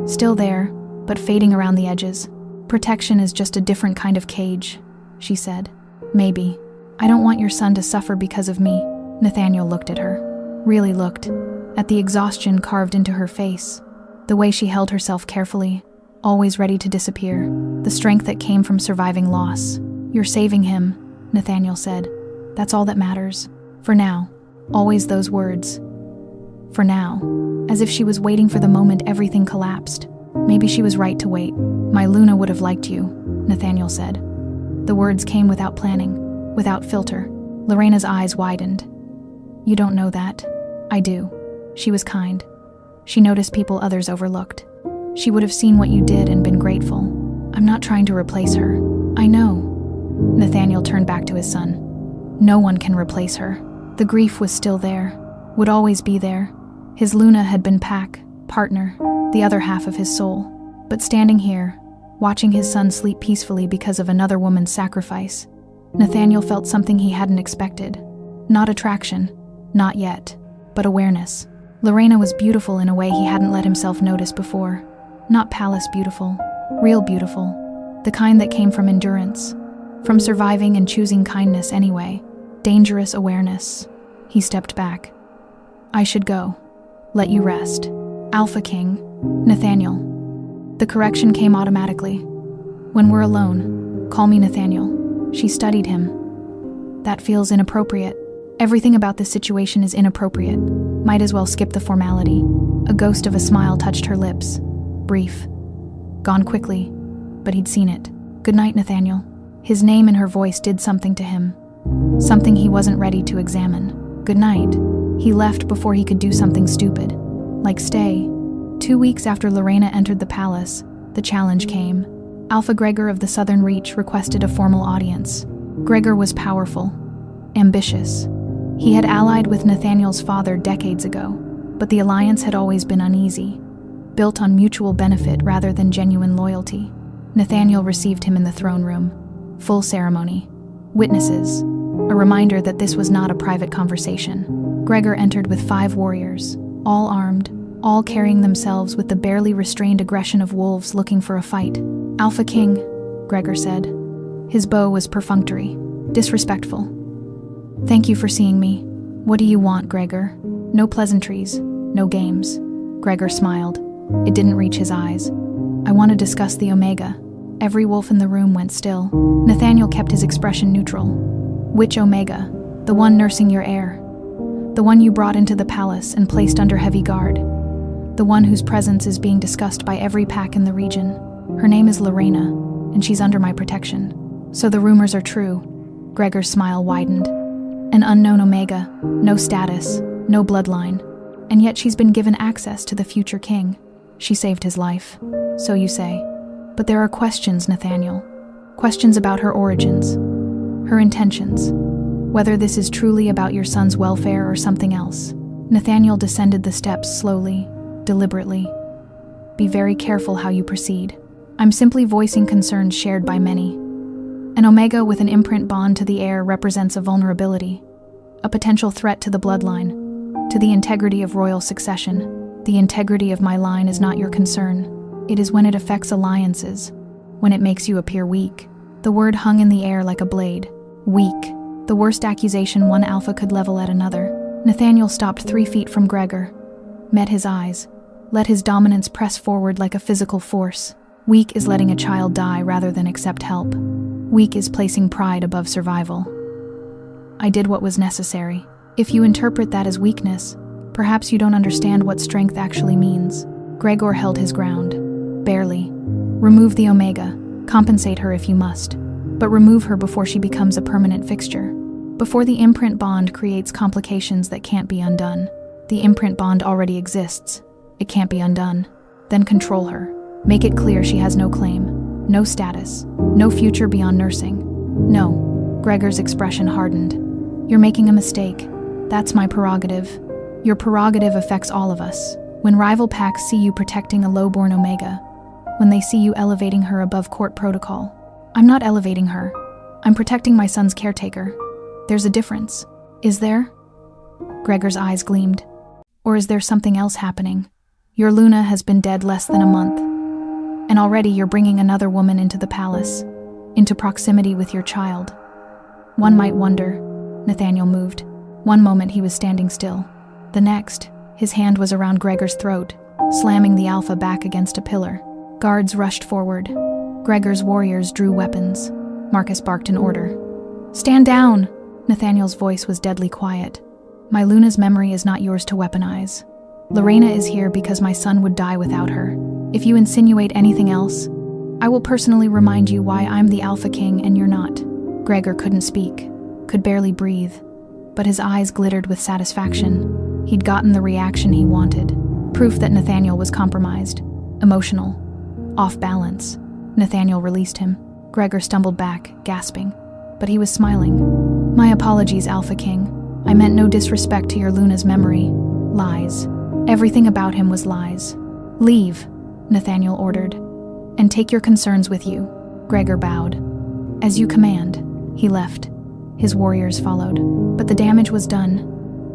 Still there, but fading around the edges. Protection is just a different kind of cage, she said. Maybe. I don't want your son to suffer because of me. Nathaniel looked at her. Really looked. At the exhaustion carved into her face. The way she held herself carefully, always ready to disappear. The strength that came from surviving loss. You're saving him, Nathaniel said. That's all that matters. For now. Always those words. For now. As if she was waiting for the moment everything collapsed. Maybe she was right to wait. My Luna would have liked you, Nathaniel said. The words came without planning, without filter. Lorena's eyes widened. You don't know that. I do. She was kind. She noticed people others overlooked. She would have seen what you did and been grateful. I'm not trying to replace her. I know. Nathaniel turned back to his son. No one can replace her. The grief was still there, would always be there. His Luna had been pack, partner, the other half of his soul. But standing here, watching his son sleep peacefully because of another woman's sacrifice, Nathaniel felt something he hadn't expected. Not attraction, not yet, but awareness. Lorena was beautiful in a way he hadn't let himself notice before. Not palace beautiful, real beautiful. The kind that came from endurance, from surviving and choosing kindness anyway. Dangerous awareness. He stepped back. I should go. Let you rest. Alpha King. Nathaniel. The correction came automatically. When we're alone, call me Nathaniel. She studied him. That feels inappropriate. Everything about this situation is inappropriate. Might as well skip the formality. A ghost of a smile touched her lips. Brief. Gone quickly. But he'd seen it. Good night, Nathaniel. His name and her voice did something to him. Something he wasn't ready to examine. Good night. He left before he could do something stupid. Like stay. 2 weeks after Lorena entered the palace, the challenge came. Alpha Gregor of the Southern Reach requested a formal audience. Gregor was powerful, ambitious. He had allied with Nathaniel's father decades ago, but the alliance had always been uneasy, built on mutual benefit rather than genuine loyalty. Nathaniel received him in the throne room. Full ceremony. Witnesses. A reminder that this was not a private conversation. Gregor entered with 5 warriors, all armed, all carrying themselves with the barely restrained aggression of wolves looking for a fight. "Alpha King," Gregor said. His bow was perfunctory, disrespectful. "Thank you for seeing me. What do you want, Gregor?" No pleasantries, no games. Gregor smiled. It didn't reach his eyes. "I want to discuss the Omega." Every wolf in the room went still. Nathaniel kept his expression neutral. "Which Omega? The one nursing your heir? The one you brought into the palace and placed under heavy guard? The one whose presence is being discussed by every pack in the region? Her name is Lorena, and she's under my protection." "So the rumors are true." Gregor's smile widened. "An unknown Omega, no status, no bloodline, and yet she's been given access to the future king. She saved his life, so you say. But there are questions, Nathaniel. Questions about her origins, her intentions, whether this is truly about your son's welfare or something else." Nathaniel descended the steps slowly, deliberately. "Be very careful how you proceed. I'm simply voicing concerns shared by many. An Omega with an imprint bond to the heir represents a vulnerability, a potential threat to the bloodline, to the integrity of royal succession. The integrity of my line is not your concern. It is when it affects alliances, when it makes you appear weak." The word hung in the air like a blade. Weak. The worst accusation one alpha could level at another. Nathaniel stopped 3 feet from Gregor, met his eyes, let his dominance press forward like a physical force. Weak is letting a child die rather than accept help. Weak is placing pride above survival. "I did what was necessary." If you interpret that as weakness, perhaps you don't understand what strength actually means. Gregor held his ground. Barely. "Remove the Omega. Compensate her if you must. But remove her before she becomes a permanent fixture. Before the imprint bond creates complications that can't be undone. The imprint bond already exists. It can't be undone. Then control her. Make it clear she has no claim, no status, no future beyond nursing." "No." Gregor's expression hardened. "You're making a mistake. That's my prerogative. Your prerogative affects all of us. When rival packs see you protecting a lowborn Omega, when they see you elevating her above court protocol, I'm not elevating her. I'm protecting my son's caretaker. There's a difference. Is there?" Gregor's eyes gleamed. "Or is there something else happening? Your Luna has been dead less than a month, and already you're bringing another woman into the palace, into proximity with your child." One might wonder. Nathaniel moved. One moment he was standing still. The next, his hand was around Gregor's throat, slamming the alpha back against a pillar. Guards rushed forward. Gregor's warriors drew weapons. Marcus barked an order. "Stand down!" Nathaniel's voice was deadly quiet. "My Luna's memory is not yours to weaponize. Lorena is here because my son would die without her. If you insinuate anything else, I will personally remind you why I'm the Alpha King and you're not." Gregor couldn't speak, could barely breathe, but his eyes glittered with satisfaction. He'd gotten the reaction he wanted. Proof that Nathaniel was compromised, emotional, off balance. Nathaniel released him. Gregor stumbled back, gasping, but he was smiling. "My apologies, Alpha King. I meant no disrespect to your Luna's memory. Lies. Everything about him was lies." "Leave," Nathaniel ordered, "and take your concerns with you." Gregor bowed. "As you command." He left. His warriors followed. But the damage was done.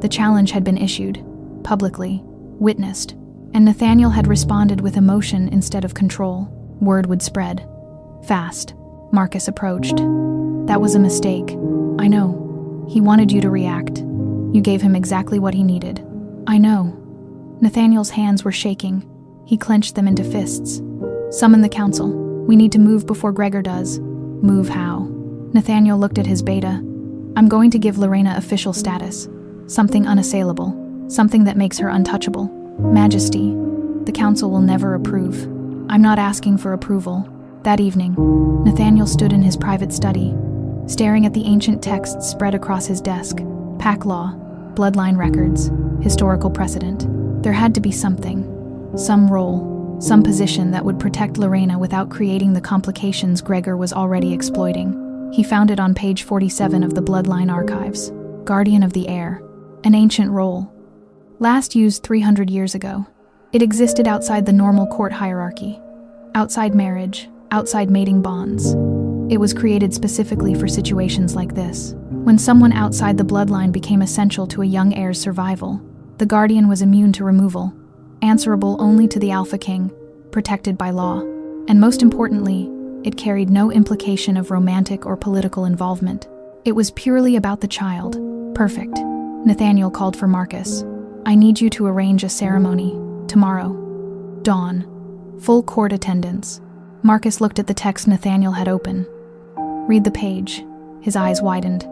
The challenge had been issued, publicly, witnessed, and Nathaniel had responded with emotion instead of control. Word would spread. Fast. Marcus approached. "That was a mistake. I know. He wanted you to react. You gave him exactly what he needed." "I know." Nathaniel's hands were shaking. He clenched them into fists. "Summon the council. We need to move before Gregor does." "Move how?" Nathaniel looked at his beta. "I'm going to give Lorena official status. Something unassailable. Something that makes her untouchable. Majesty. The council will never approve. I'm not asking for approval." That evening, Nathaniel stood in his private study, staring at the ancient texts spread across his desk. Pack law, bloodline records, historical precedent. There had to be something, some role, some position that would protect Lorena without creating the complications Gregor was already exploiting. He found it on page 47 of the Bloodline Archives. Guardian of the Heir. An ancient role. Last used 300 years ago. It existed outside the normal court hierarchy. Outside marriage, outside mating bonds. It was created specifically for situations like this. When someone outside the bloodline became essential to a young heir's survival, the guardian was immune to removal, answerable only to the Alpha King, protected by law. And most importantly, it carried no implication of romantic or political involvement. It was purely about the child. Perfect. Nathaniel called for Marcus. I need you to arrange a ceremony. Tomorrow. Dawn. Full court attendance. Marcus looked at the text Nathaniel had open. Read the page. His eyes widened.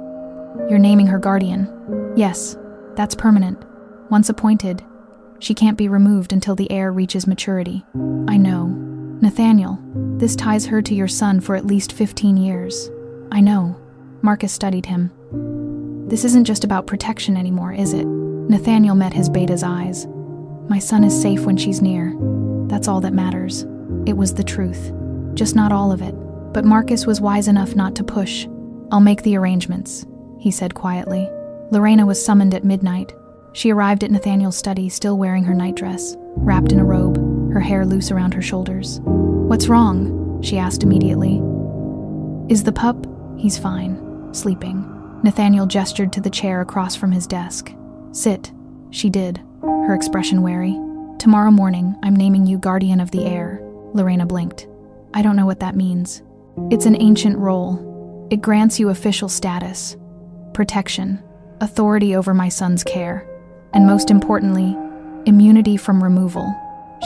You're naming her guardian. Yes, that's permanent. Once appointed, she can't be removed until the heir reaches maturity. I know. Nathaniel, this ties her to your son for at least 15 years. I know. Marcus studied him. This isn't just about protection anymore, is it? Nathaniel met his beta's eyes. My son is safe when she's near. That's all that matters. It was the truth. Just not all of it. But Marcus was wise enough not to push. I'll make the arrangements, he said quietly. Lorena was summoned at midnight. She arrived at Nathaniel's study still wearing her nightdress, wrapped in a robe, her hair loose around her shoulders. What's wrong? She asked immediately. Is the pup? He's fine. Sleeping. Nathaniel gestured to the chair across from his desk. Sit. She did, her expression wary. Tomorrow morning, I'm naming you guardian of the heir. Lorena blinked. I don't know what that means. It's an ancient role. It grants you official status, protection, authority over my son's care, and most importantly, immunity from removal.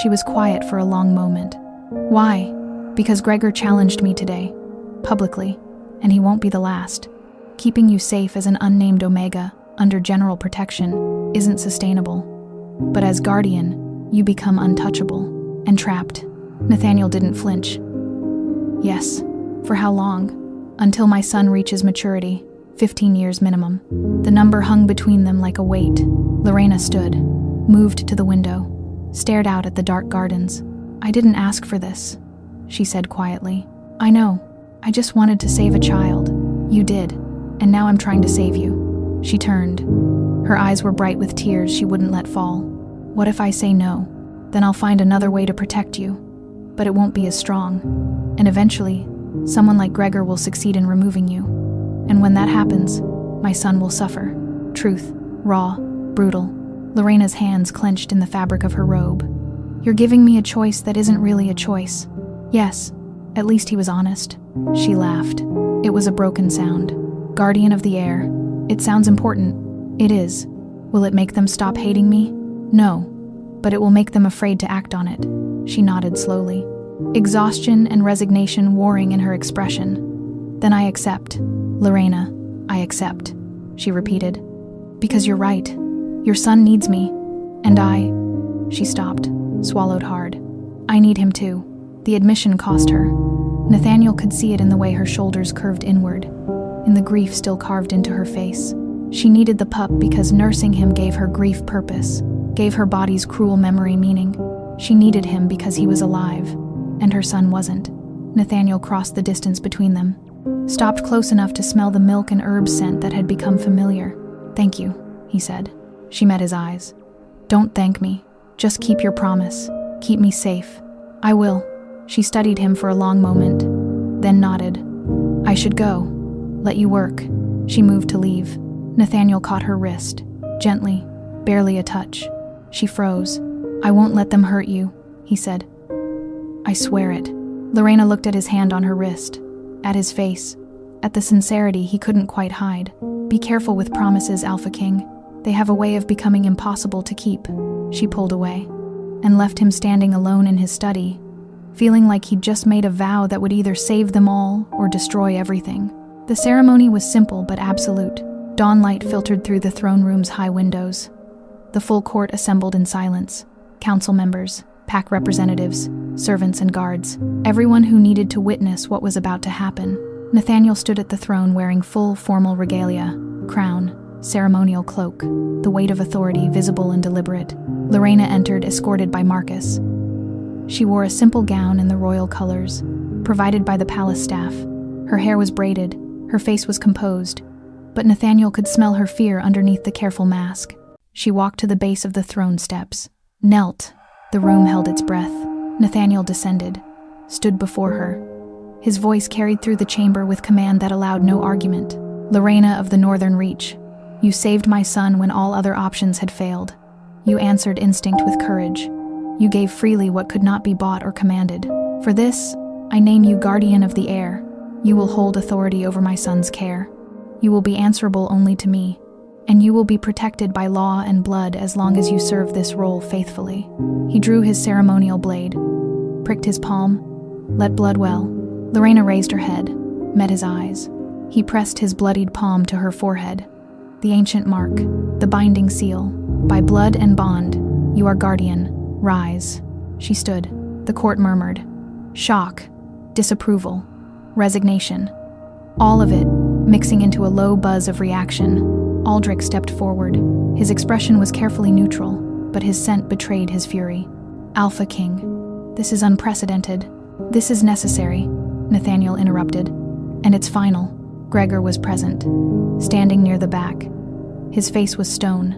She was quiet for a long moment. Why? Because Gregor challenged me today, publicly, and he won't be the last. Keeping you safe as an unnamed Omega, under general protection, isn't sustainable. But as guardian, you become untouchable and trapped. Nathaniel didn't flinch. Yes. For how long? Until my son reaches maturity, 15 years minimum. The number hung between them like a weight. Lorena stood, moved to the window, stared out at the dark gardens. I didn't ask for this, she said quietly. I know. I just wanted to save a child. You did, and now I'm trying to save you. She turned. Her eyes were bright with tears she wouldn't let fall. What if I say no? Then I'll find another way to protect you. But it won't be as strong. And eventually, someone like Gregor will succeed in removing you. And when that happens, my son will suffer. Truth, raw, brutal. Lorena's hands clenched in the fabric of her robe. You're giving me a choice that isn't really a choice. Yes, at least he was honest. She laughed. It was a broken sound. Guardian of the heir. It sounds important. It is. Will it make them stop hating me? No. But it will make them afraid to act on it. She nodded slowly. Exhaustion and resignation warring in her expression. Then I accept. Lorena, I accept, she repeated. Because you're right. Your son needs me. And I... She stopped, swallowed hard. I need him too. The admission cost her. Nathaniel could see it in the way her shoulders curved inward, in the grief still carved into her face. She needed the pup because nursing him gave her grief purpose, gave her body's cruel memory meaning. She needed him because he was alive, and her son wasn't. Nathaniel crossed the distance between them, stopped close enough to smell the milk and herb scent that had become familiar. Thank you, he said. She met his eyes. Don't thank me. Just keep your promise. Keep me safe. I will. She studied him for a long moment, then nodded. I should go. Let you work. She moved to leave. Nathaniel caught her wrist, gently, barely a touch. She froze. I won't let them hurt you, he said. I swear it. Lorena looked at his hand on her wrist, at his face, at the sincerity he couldn't quite hide. Be careful with promises, Alpha King. They have a way of becoming impossible to keep. She pulled away, and left him standing alone in his study, feeling like he'd just made a vow that would either save them all or destroy everything. The ceremony was simple but absolute. Dawnlight filtered through the throne room's high windows. The full court assembled in silence. Council members, pack representatives, servants and guards, everyone who needed to witness what was about to happen. Nathaniel stood at the throne wearing full formal regalia, crown, ceremonial cloak, the weight of authority visible and deliberate. Lorena entered escorted by Marcus. She wore a simple gown in the royal colors, provided by the palace staff. Her hair was braided, Her face was composed, but Nathaniel could smell her fear underneath the careful mask. She walked to the base of the throne steps, knelt. The room held its breath. Nathaniel descended, stood before her. His voice carried through the chamber with command that allowed no argument. "Lorena of the Northern Reach, you saved my son when all other options had failed. You answered instinct with courage. You gave freely what could not be bought or commanded. For this, I name you guardian of the heir. You will hold authority over my son's care. You will be answerable only to me, and you will be protected by law and blood as long as you serve this role faithfully." He drew his ceremonial blade, pricked his palm. "Let blood well." Lorena raised her head, met his eyes. He pressed his bloodied palm to her forehead. "The ancient mark, the binding seal. By blood and bond, you are guardian. Rise." She stood. The court murmured. Shock, disapproval, resignation. All of it mixing into a low buzz of reaction. Aldrich stepped forward. His expression was carefully neutral, but his scent betrayed his fury. "Alpha King, this is unprecedented. This is necessary," Nathaniel interrupted. "And it's final." Gregor was present, standing near the back. His face was stone,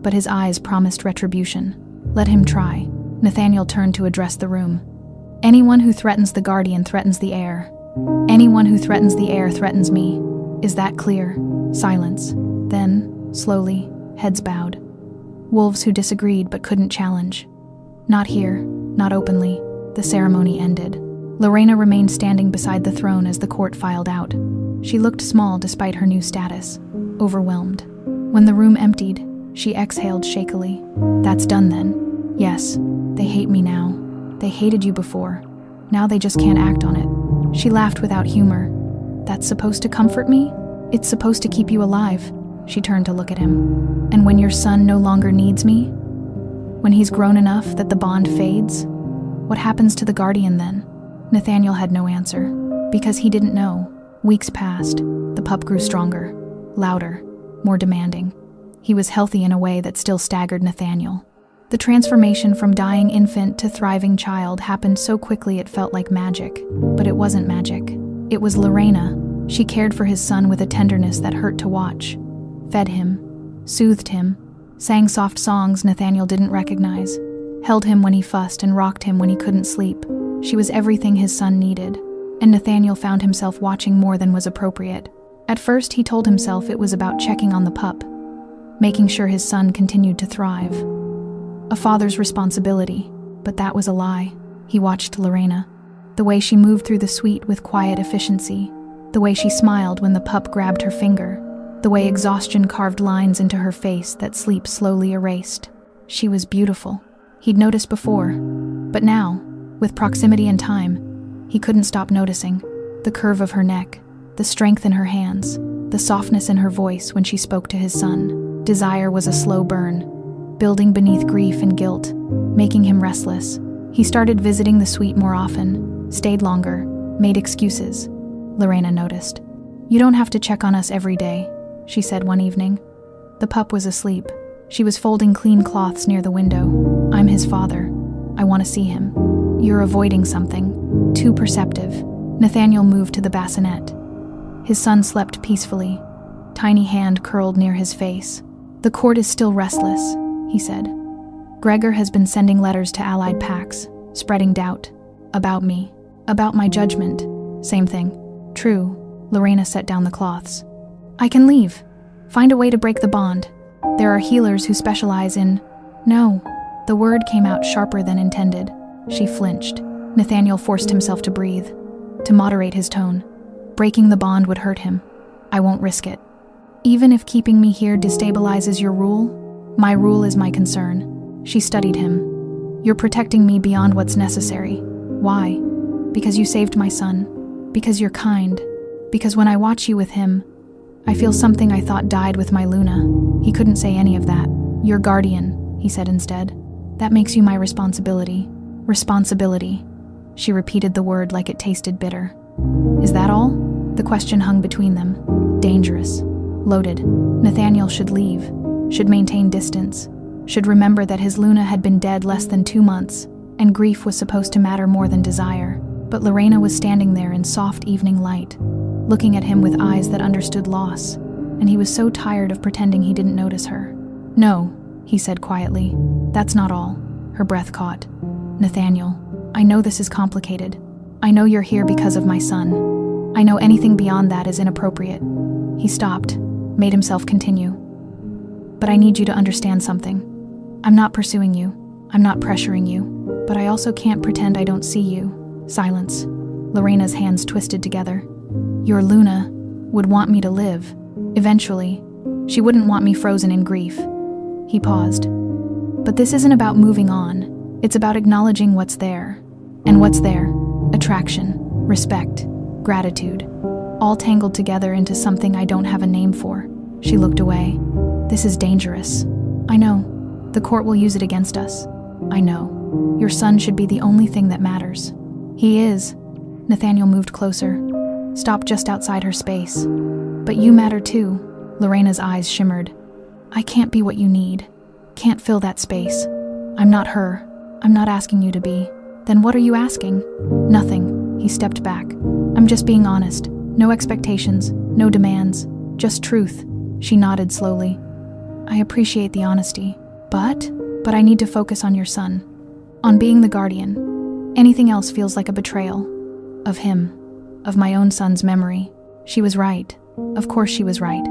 but his eyes promised retribution. "Let him try." Nathaniel turned to address the room. "Anyone who threatens the guardian threatens the heir. Anyone who threatens the heir threatens me. Is that clear?" Silence. Then, slowly, heads bowed. Wolves who disagreed but couldn't challenge. Not here, not openly. The ceremony ended. Lorena remained standing beside the throne as the court filed out. She looked small despite her new status, overwhelmed. When the room emptied, she exhaled shakily. "That's done then. Yes, they hate me now. They hated you before. Now they just can't act on it." She laughed without humor. "That's supposed to comfort me? It's supposed to keep you alive." She turned to look at him. "And when your son no longer needs me? When he's grown enough that the bond fades? What happens to the guardian then?" Nathaniel had no answer, because he didn't know. Weeks passed. The pup grew stronger, louder, more demanding. He was healthy in a way that still staggered Nathaniel. The transformation from dying infant to thriving child happened so quickly it felt like magic. But it wasn't magic. It was Lorena. She cared for his son with a tenderness that hurt to watch. Fed him, soothed him, sang soft songs Nathaniel didn't recognize, held him when he fussed and rocked him when he couldn't sleep. She was everything his son needed, and Nathaniel found himself watching more than was appropriate. At first, he told himself it was about checking on the pup, making sure his son continued to thrive. A father's responsibility, but that was a lie. He watched Lorena, the way she moved through the suite with quiet efficiency, the way she smiled when the pup grabbed her finger, the way exhaustion carved lines into her face that sleep slowly erased. She was beautiful. He'd noticed before, but now, with proximity and time, he couldn't stop noticing. The curve of her neck, the strength in her hands, the softness in her voice when she spoke to his son. Desire was a slow burn, building beneath grief and guilt, making him restless. He started visiting the suite more often, stayed longer, made excuses. Lorena noticed. "You don't have to check on us every day," she said one evening. The pup was asleep. She was folding clean cloths near the window. "I'm his father. I want to see him." "You're avoiding something. Too perceptive." Nathaniel moved to the bassinet. His son slept peacefully, tiny hand curled near his face. "The court is still restless," he said. "Gregor has been sending letters to allied pacts, spreading doubt. About me. About my judgment. Same thing." "True." Lorena set down the cloths. "I can leave. Find a way to break the bond. There are healers who specialize in—" "No." The word came out sharper than intended. She flinched. Nathaniel forced himself to breathe, to moderate his tone. "Breaking the bond would hurt him. I won't risk it. Even if keeping me here destabilizes your rule, my rule is my concern." She studied him. "You're protecting me beyond what's necessary. Why? Because you saved my son. Because you're kind. Because when I watch you with him, I feel something I thought died with my Luna." He couldn't say any of that. "Your guardian," he said instead. "That makes you my responsibility." "Responsibility." She repeated the word like it tasted bitter. "Is that all?" The question hung between them. Dangerous. Loaded. Nathaniel should leave. Should maintain distance. Should remember that his Luna had been dead less than 2 months, and grief was supposed to matter more than desire. But Lorena was standing there in soft evening light, looking at him with eyes that understood loss, and he was so tired of pretending he didn't notice her. "No," he said quietly. "That's not all." Her breath caught. "Nathaniel, I know this is complicated. I know you're here because of my son. I know anything beyond that is inappropriate." He stopped, made himself continue. "But I need you to understand something. I'm not pursuing you. I'm not pressuring you. But I also can't pretend I don't see you." Silence. Lorena's hands twisted together. "Your Luna would want me to live. Eventually. She wouldn't want me frozen in grief." He paused. "But this isn't about moving on. It's about acknowledging what's there. And what's there? Attraction, respect, gratitude, all tangled together into something I don't have a name for." She looked away. "This is dangerous. I know. The court will use it against us. I know. Your son should be the only thing that matters." "He is." Nathaniel moved closer, stopped just outside her space. "But you matter too." Lorena's eyes shimmered. "I can't be what you need. Can't fill that space. I'm not her. I'm not asking you to be." "Then what are you asking?" "Nothing." He stepped back. "I'm just being honest. No expectations, no demands, just truth." She nodded slowly. "I appreciate the honesty. But I need to focus on your son. On being the guardian. Anything else feels like a betrayal. Of him. Of my own son's memory." She was right. Of course she was right.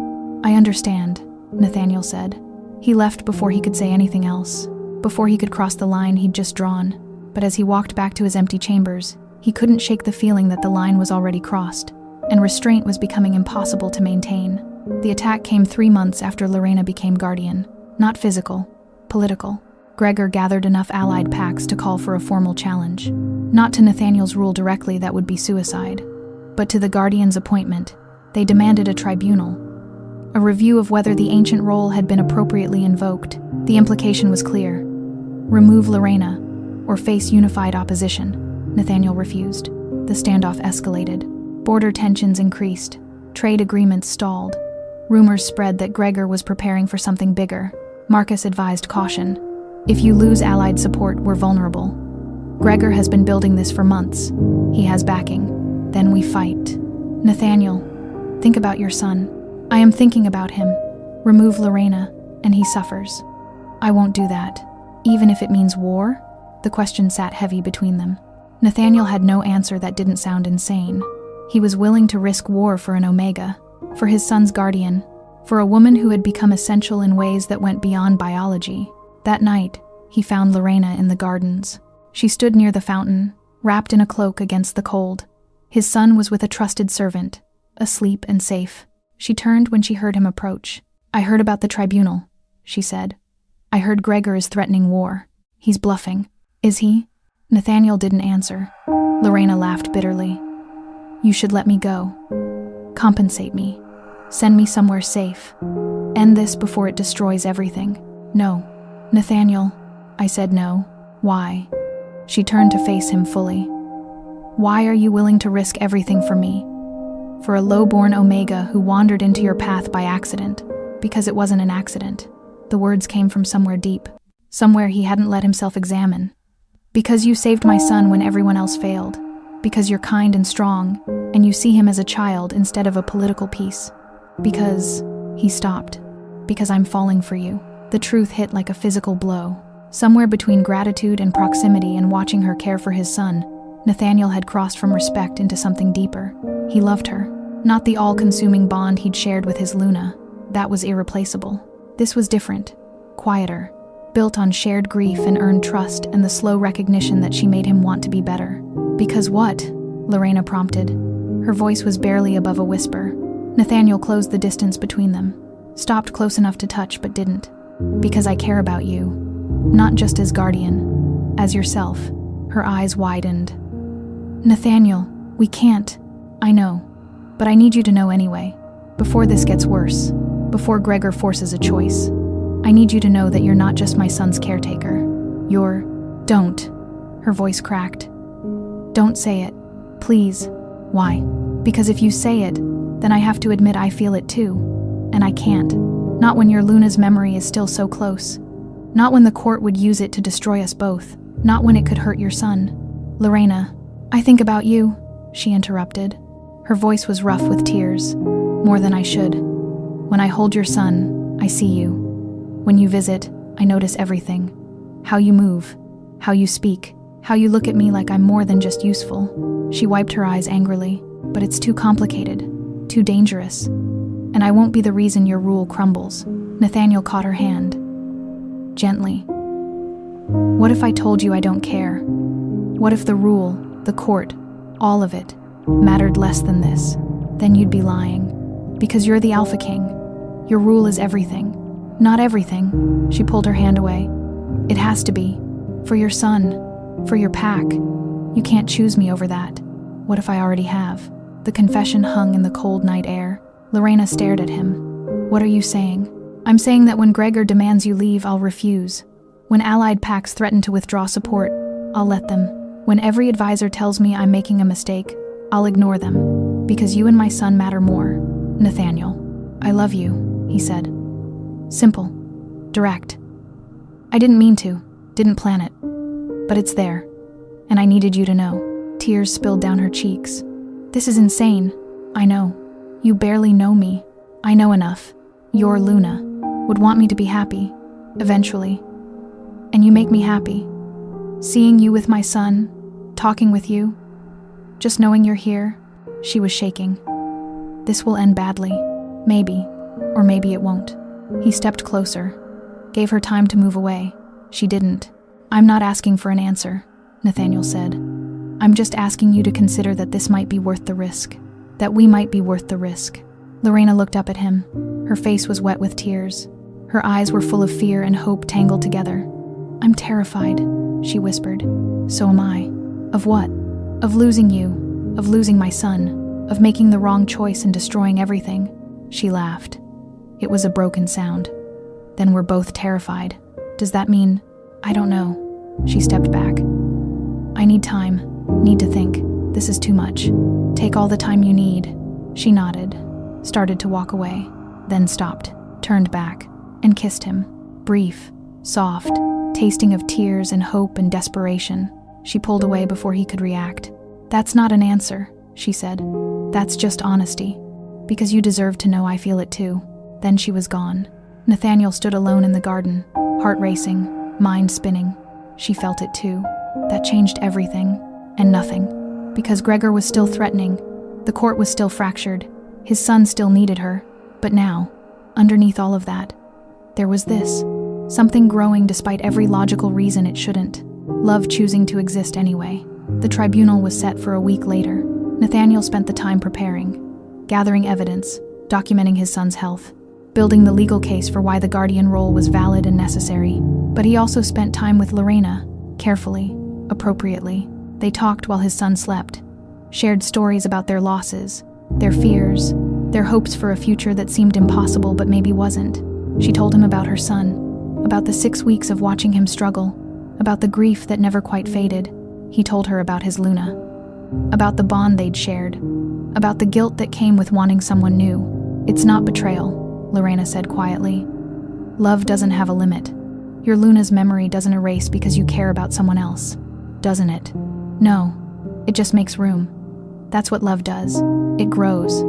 "I understand," Nathaniel said. He left before he could say anything else. Before he could cross the line he'd just drawn. But as he walked back to his empty chambers, he couldn't shake the feeling that the line was already crossed, and restraint was becoming impossible to maintain. The attack came 3 months after Lorena became guardian. Not physical, political. Gregor gathered enough allied packs to call for a formal challenge. Not to Nathaniel's rule directly, that would be suicide, but to the guardian's appointment. They demanded a tribunal. A review of whether the ancient role had been appropriately invoked. The implication was clear. Remove Lorena, or face unified opposition. Nathaniel refused. The standoff escalated. Border tensions increased. Trade agreements stalled. Rumors spread that Gregor was preparing for something bigger. Marcus advised caution. "If you lose allied support, we're vulnerable. Gregor has been building this for months. He has backing. Then we fight." "Nathaniel, think about your son." "I am thinking about him. Remove Lorena, and he suffers." "I won't do that. Even if it means war?" The question sat heavy between them. Nathaniel had no answer that didn't sound insane. He was willing to risk war for an Omega, for his son's guardian, for a woman who had become essential in ways that went beyond biology. That night, he found Lorena in the gardens. She stood near the fountain, wrapped in a cloak against the cold. His son was with a trusted servant, asleep and safe. She turned when she heard him approach. "I heard about the tribunal," she said. "I heard Gregor is threatening war. He's bluffing." "Is he?" Nathaniel didn't answer. Lorena laughed bitterly. "You should let me go. Compensate me. Send me somewhere safe. End this before it destroys everything." "No." "Nathaniel." I said no. "Why?" She turned to face him fully. "Why are you willing to risk everything for me? For a low-born Omega who wandered into your path by accident, because it wasn't an accident." The words came from somewhere deep, somewhere he hadn't let himself examine. "Because you saved my son when everyone else failed. Because you're kind and strong, and you see him as a child instead of a political piece. Because..." He stopped. "Because I'm falling for you." The truth hit like a physical blow. Somewhere between gratitude and proximity and watching her care for his son, Nathaniel had crossed from respect into something deeper. He loved her. Not the all-consuming bond he'd shared with his Luna. That was irreplaceable. This was different. Quieter. Built on shared grief and earned trust and the slow recognition that she made him want to be better. "Because what?" Lorena prompted. Her voice was barely above a whisper. Nathaniel closed the distance between them. Stopped close enough to touch but didn't. "Because I care about you. Not just as guardian. As yourself." Her eyes widened. "Nathaniel, we can't." "I know. But I need you to know anyway. Before this gets worse. Before Gregor forces a choice. I need you to know that you're not just my son's caretaker. You're..." "Don't." Her voice cracked. "Don't say it. Please." "Why?" "Because if you say it, then I have to admit I feel it too. And I can't. Not when your Luna's memory is still so close. Not when the court would use it to destroy us both. Not when it could hurt your son." "Lorena, I think about you," she interrupted. Her voice was rough with tears, more than I should. When I hold your son, I see you. When you visit, I notice everything. How you move, how you speak, how you look at me like I'm more than just useful. She wiped her eyes angrily. But it's too complicated, too dangerous. And I won't be the reason your rule crumbles. Nathaniel caught her hand. Gently. What if I told you I don't care? What if the rule, the court, all of it, mattered less than this? Then you'd be lying. Because you're the Alpha King. Your rule is everything. Not everything. She pulled her hand away. It has to be. For your son. For your pack. You can't choose me over that. What if I already have? The confession hung in the cold night air. Lorena stared at him. What are you saying? I'm saying that when Gregor demands you leave, I'll refuse. When allied packs threaten to withdraw support, I'll let them. When every advisor tells me I'm making a mistake, I'll ignore them. Because you and my son matter more. Nathaniel, I love you, he said. Simple. Direct. I didn't mean to, didn't plan it. But it's there. And I needed you to know. Tears spilled down her cheeks. This is insane. I know. You barely know me. I know enough. Your Luna would want me to be happy, eventually. And you make me happy. Seeing you with my son, talking with you, just knowing you're here. She was shaking. This will end badly. Maybe, or maybe it won't. He stepped closer, gave her time to move away. She didn't. I'm not asking for an answer, Nathaniel said. I'm just asking you to consider that this might be worth the risk. That we might be worth the risk. Lorena looked up at him. Her face was wet with tears. Her eyes were full of fear and hope tangled together. I'm terrified, she whispered. So am I. Of what? Of losing you. Of losing my son. Of making the wrong choice and destroying everything. She laughed. It was a broken sound. Then we're both terrified. Does that mean? I don't know. She stepped back. I need time. Need to think. This is too much. Take all the time you need. She nodded, started to walk away, then stopped, turned back, and kissed him. Brief, soft, tasting of tears and hope and desperation. She pulled away before he could react. That's not an answer, she said. That's just honesty. Because you deserve to know I feel it too. Then she was gone. Nathaniel stood alone in the garden, heart racing, mind spinning. She felt it too. That changed everything. And nothing. Because Gregor was still threatening. The court was still fractured. His son still needed her. But now, underneath all of that, there was this. Something growing despite every logical reason it shouldn't. Love choosing to exist anyway. The tribunal was set for a week later. Nathaniel spent the time preparing, gathering evidence, documenting his son's health, building the legal case for why the guardian role was valid and necessary. But he also spent time with Lorena, carefully, appropriately. They talked while his son slept, shared stories about their losses, their fears, their hopes for a future that seemed impossible but maybe wasn't. She told him about her son, about the 6 weeks of watching him struggle, about the grief that never quite faded. He told her about his Luna, about the bond they'd shared, about the guilt that came with wanting someone new. It's not betrayal, Lorena said quietly. Love doesn't have a limit. Your Luna's memory doesn't erase because you care about someone else, doesn't it? No, it just makes room. That's what love does. It grows.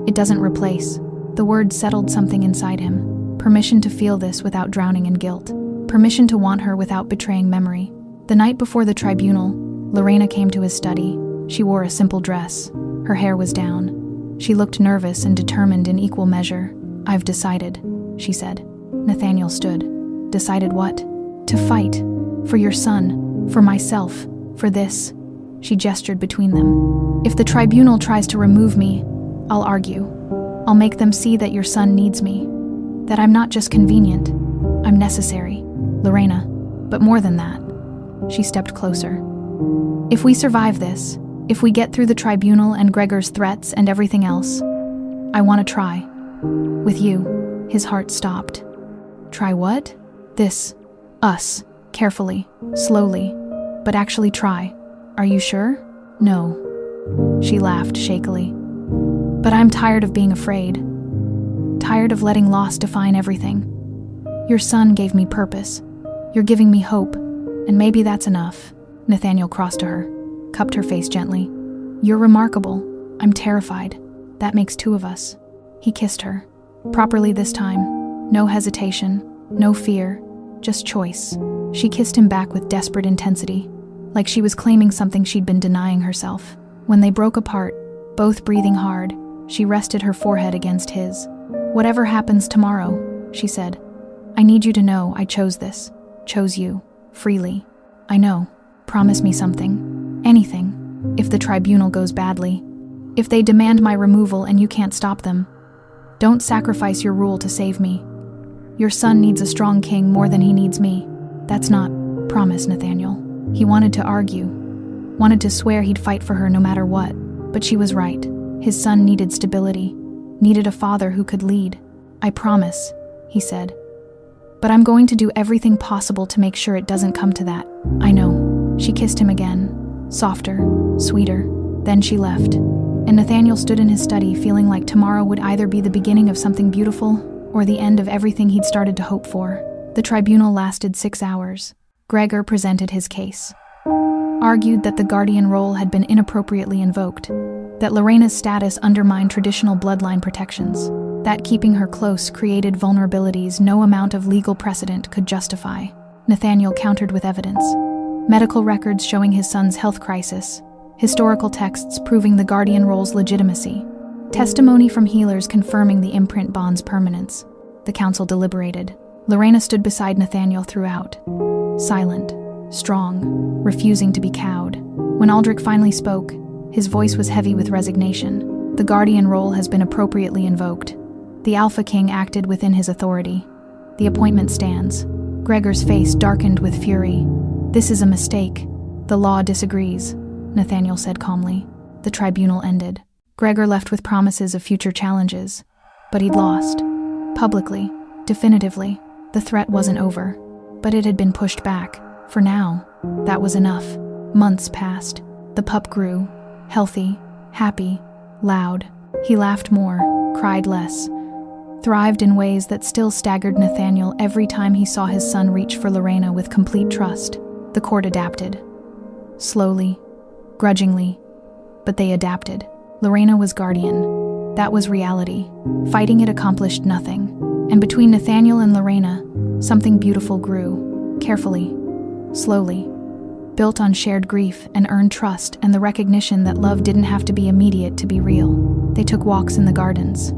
It doesn't replace. The word settled something inside him. Permission to feel this without drowning in guilt. Permission to want her without betraying memory. The night before the tribunal, Lorena came to his study. She wore a simple dress. Her hair was down. She looked nervous and determined in equal measure. I've decided, she said. Nathaniel stood. Decided what? To fight. For your son. For myself. For this. She gestured between them. If the tribunal tries to remove me, I'll argue. I'll make them see that your son needs me. That I'm not just convenient. I'm necessary. Lorena. But more than that. She stepped closer. If we survive this, if we get through the tribunal and Gregor's threats and everything else, I want to try. With you. His heart stopped. Try what? This. Us. Carefully. Slowly. But actually try. Are you sure? No. She laughed shakily. But I'm tired of being afraid. Tired of letting loss define everything. Your son gave me purpose. You're giving me hope. And maybe that's enough. Nathaniel crossed to her, cupped her face gently. You're remarkable. I'm terrified. That makes two of us. He kissed her. Properly this time. No hesitation, no fear, just choice. She kissed him back with desperate intensity, like she was claiming something she'd been denying herself. When they broke apart, both breathing hard, she rested her forehead against his. Whatever happens tomorrow, she said, I need you to know I chose this. Chose you. Freely. I know. Promise me something. Anything. If the tribunal goes badly. If they demand my removal and you can't stop them. Don't sacrifice your rule to save me. Your son needs a strong king more than he needs me. That's not. Promise, Nathaniel. He wanted to argue. Wanted to swear he'd fight for her no matter what. But she was right. His son needed stability. Needed a father who could lead. I promise, he said. But I'm going to do everything possible to make sure it doesn't come to that. I know. She kissed him again. Softer. Sweeter. Then she left. And Nathaniel stood in his study feeling like tomorrow would either be the beginning of something beautiful or the end of everything he'd started to hope for. The tribunal lasted 6 hours. Gregor presented his case. Argued that the guardian role had been inappropriately invoked, that Lorena's status undermined traditional bloodline protections, that keeping her close created vulnerabilities no amount of legal precedent could justify. Nathaniel countered with evidence. Medical records showing his son's health crisis, historical texts proving the guardian role's legitimacy, testimony from healers confirming the imprint bond's permanence. The council deliberated. Lorena stood beside Nathaniel throughout, silent, strong, refusing to be cowed. When Aldrich finally spoke, his voice was heavy with resignation. The guardian role has been appropriately invoked. The Alpha King acted within his authority. The appointment stands. Gregor's face darkened with fury. This is a mistake. The law disagrees, Nathaniel said calmly. The tribunal ended. Gregor left with promises of future challenges. But he'd lost. Publicly, definitively. The threat wasn't over. But it had been pushed back. For now, that was enough. Months passed. The pup grew. Healthy, happy, loud. He laughed more, cried less. Thrived in ways that still staggered Nathaniel every time he saw his son reach for Lorena with complete trust. The court adapted. Slowly, grudgingly, but they adapted. Lorena was guardian. That was reality. Fighting it accomplished nothing. And between Nathaniel and Lorena, something beautiful grew. Carefully, slowly. Built on shared grief and earned trust and the recognition that love didn't have to be immediate to be real. They took walks in the gardens.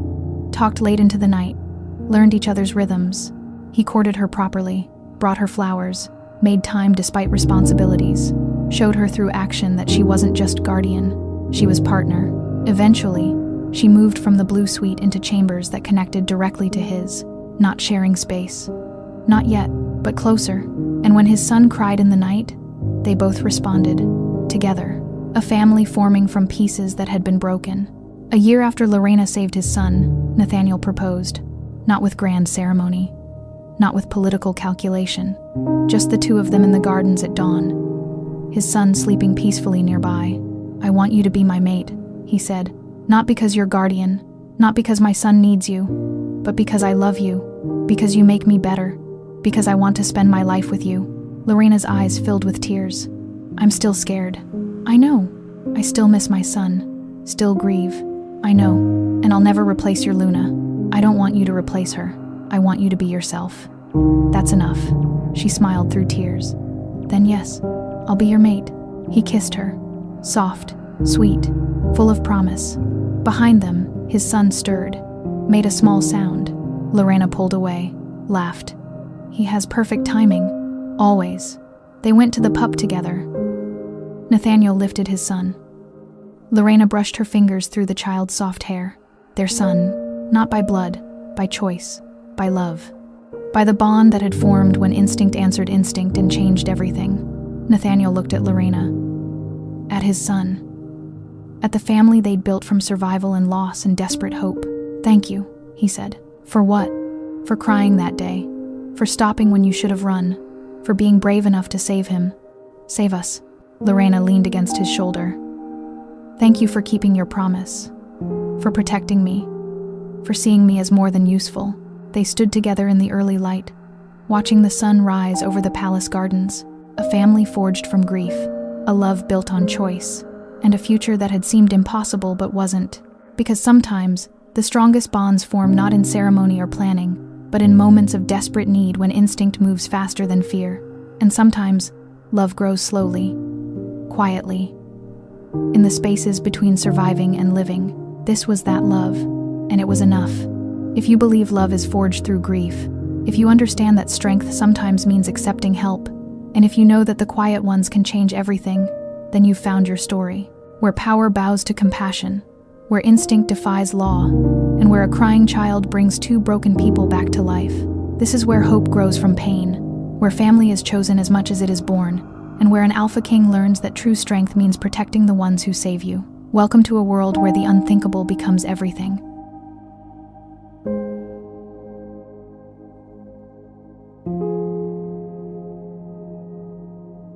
Talked late into the night. Learned each other's rhythms. He courted her properly. Brought her flowers. Made time despite responsibilities. Showed her through action that she wasn't just guardian. She was partner. Eventually, she moved from the blue suite into chambers that connected directly to his, not sharing space. Not yet, but closer. And when his son cried in the night, they both responded, together, a family forming from pieces that had been broken. A year after Lorena saved his son, Nathaniel proposed, not with grand ceremony, not with political calculation, just the two of them in the gardens at dawn. His son sleeping peacefully nearby. I want you to be my mate, he said, not because you're guardian, not because my son needs you, but because I love you, because you make me better, because I want to spend my life with you. Lorena's eyes filled with tears. I'm still scared. I know. I still miss my son. Still grieve. I know. And I'll never replace your Luna. I don't want you to replace her. I want you to be yourself. That's enough. She smiled through tears. Then yes, I'll be your mate. He kissed her. Soft, sweet, full of promise. Behind them, his son stirred. Made a small sound. Lorena pulled away. Laughed. He has perfect timing. Always. They went to the pup together. Nathaniel lifted his son. Lorena brushed her fingers through the child's soft hair. Their son, not by blood, by choice, by love. By the bond that had formed when instinct answered instinct and changed everything. Nathaniel looked at Lorena. At his son. At the family they'd built from survival and loss and desperate hope. Thank you, he said. For what? For crying that day. For stopping when you should have run. For being brave enough to save him. Save us. Lorena leaned against his shoulder. Thank you for keeping your promise. For protecting me. For seeing me as more than useful. They stood together in the early light, watching the sun rise over the palace gardens. A family forged from grief. A love built on choice. and a future that had seemed impossible but wasn't. Because sometimes, the strongest bonds form not in ceremony or planning, but in moments of desperate need when instinct moves faster than fear. And sometimes, love grows slowly, quietly, in the spaces between surviving and living. This was that love, and it was enough. If you believe love is forged through grief, if you understand that strength sometimes means accepting help, and if you know that the quiet ones can change everything, then you've found your story. Where power bows to compassion, where instinct defies law, and where a crying child brings two broken people back to life. This is where hope grows from pain, where family is chosen as much as it is born, and where an alpha king learns that true strength means protecting the ones who save you. Welcome to a world where the unthinkable becomes everything.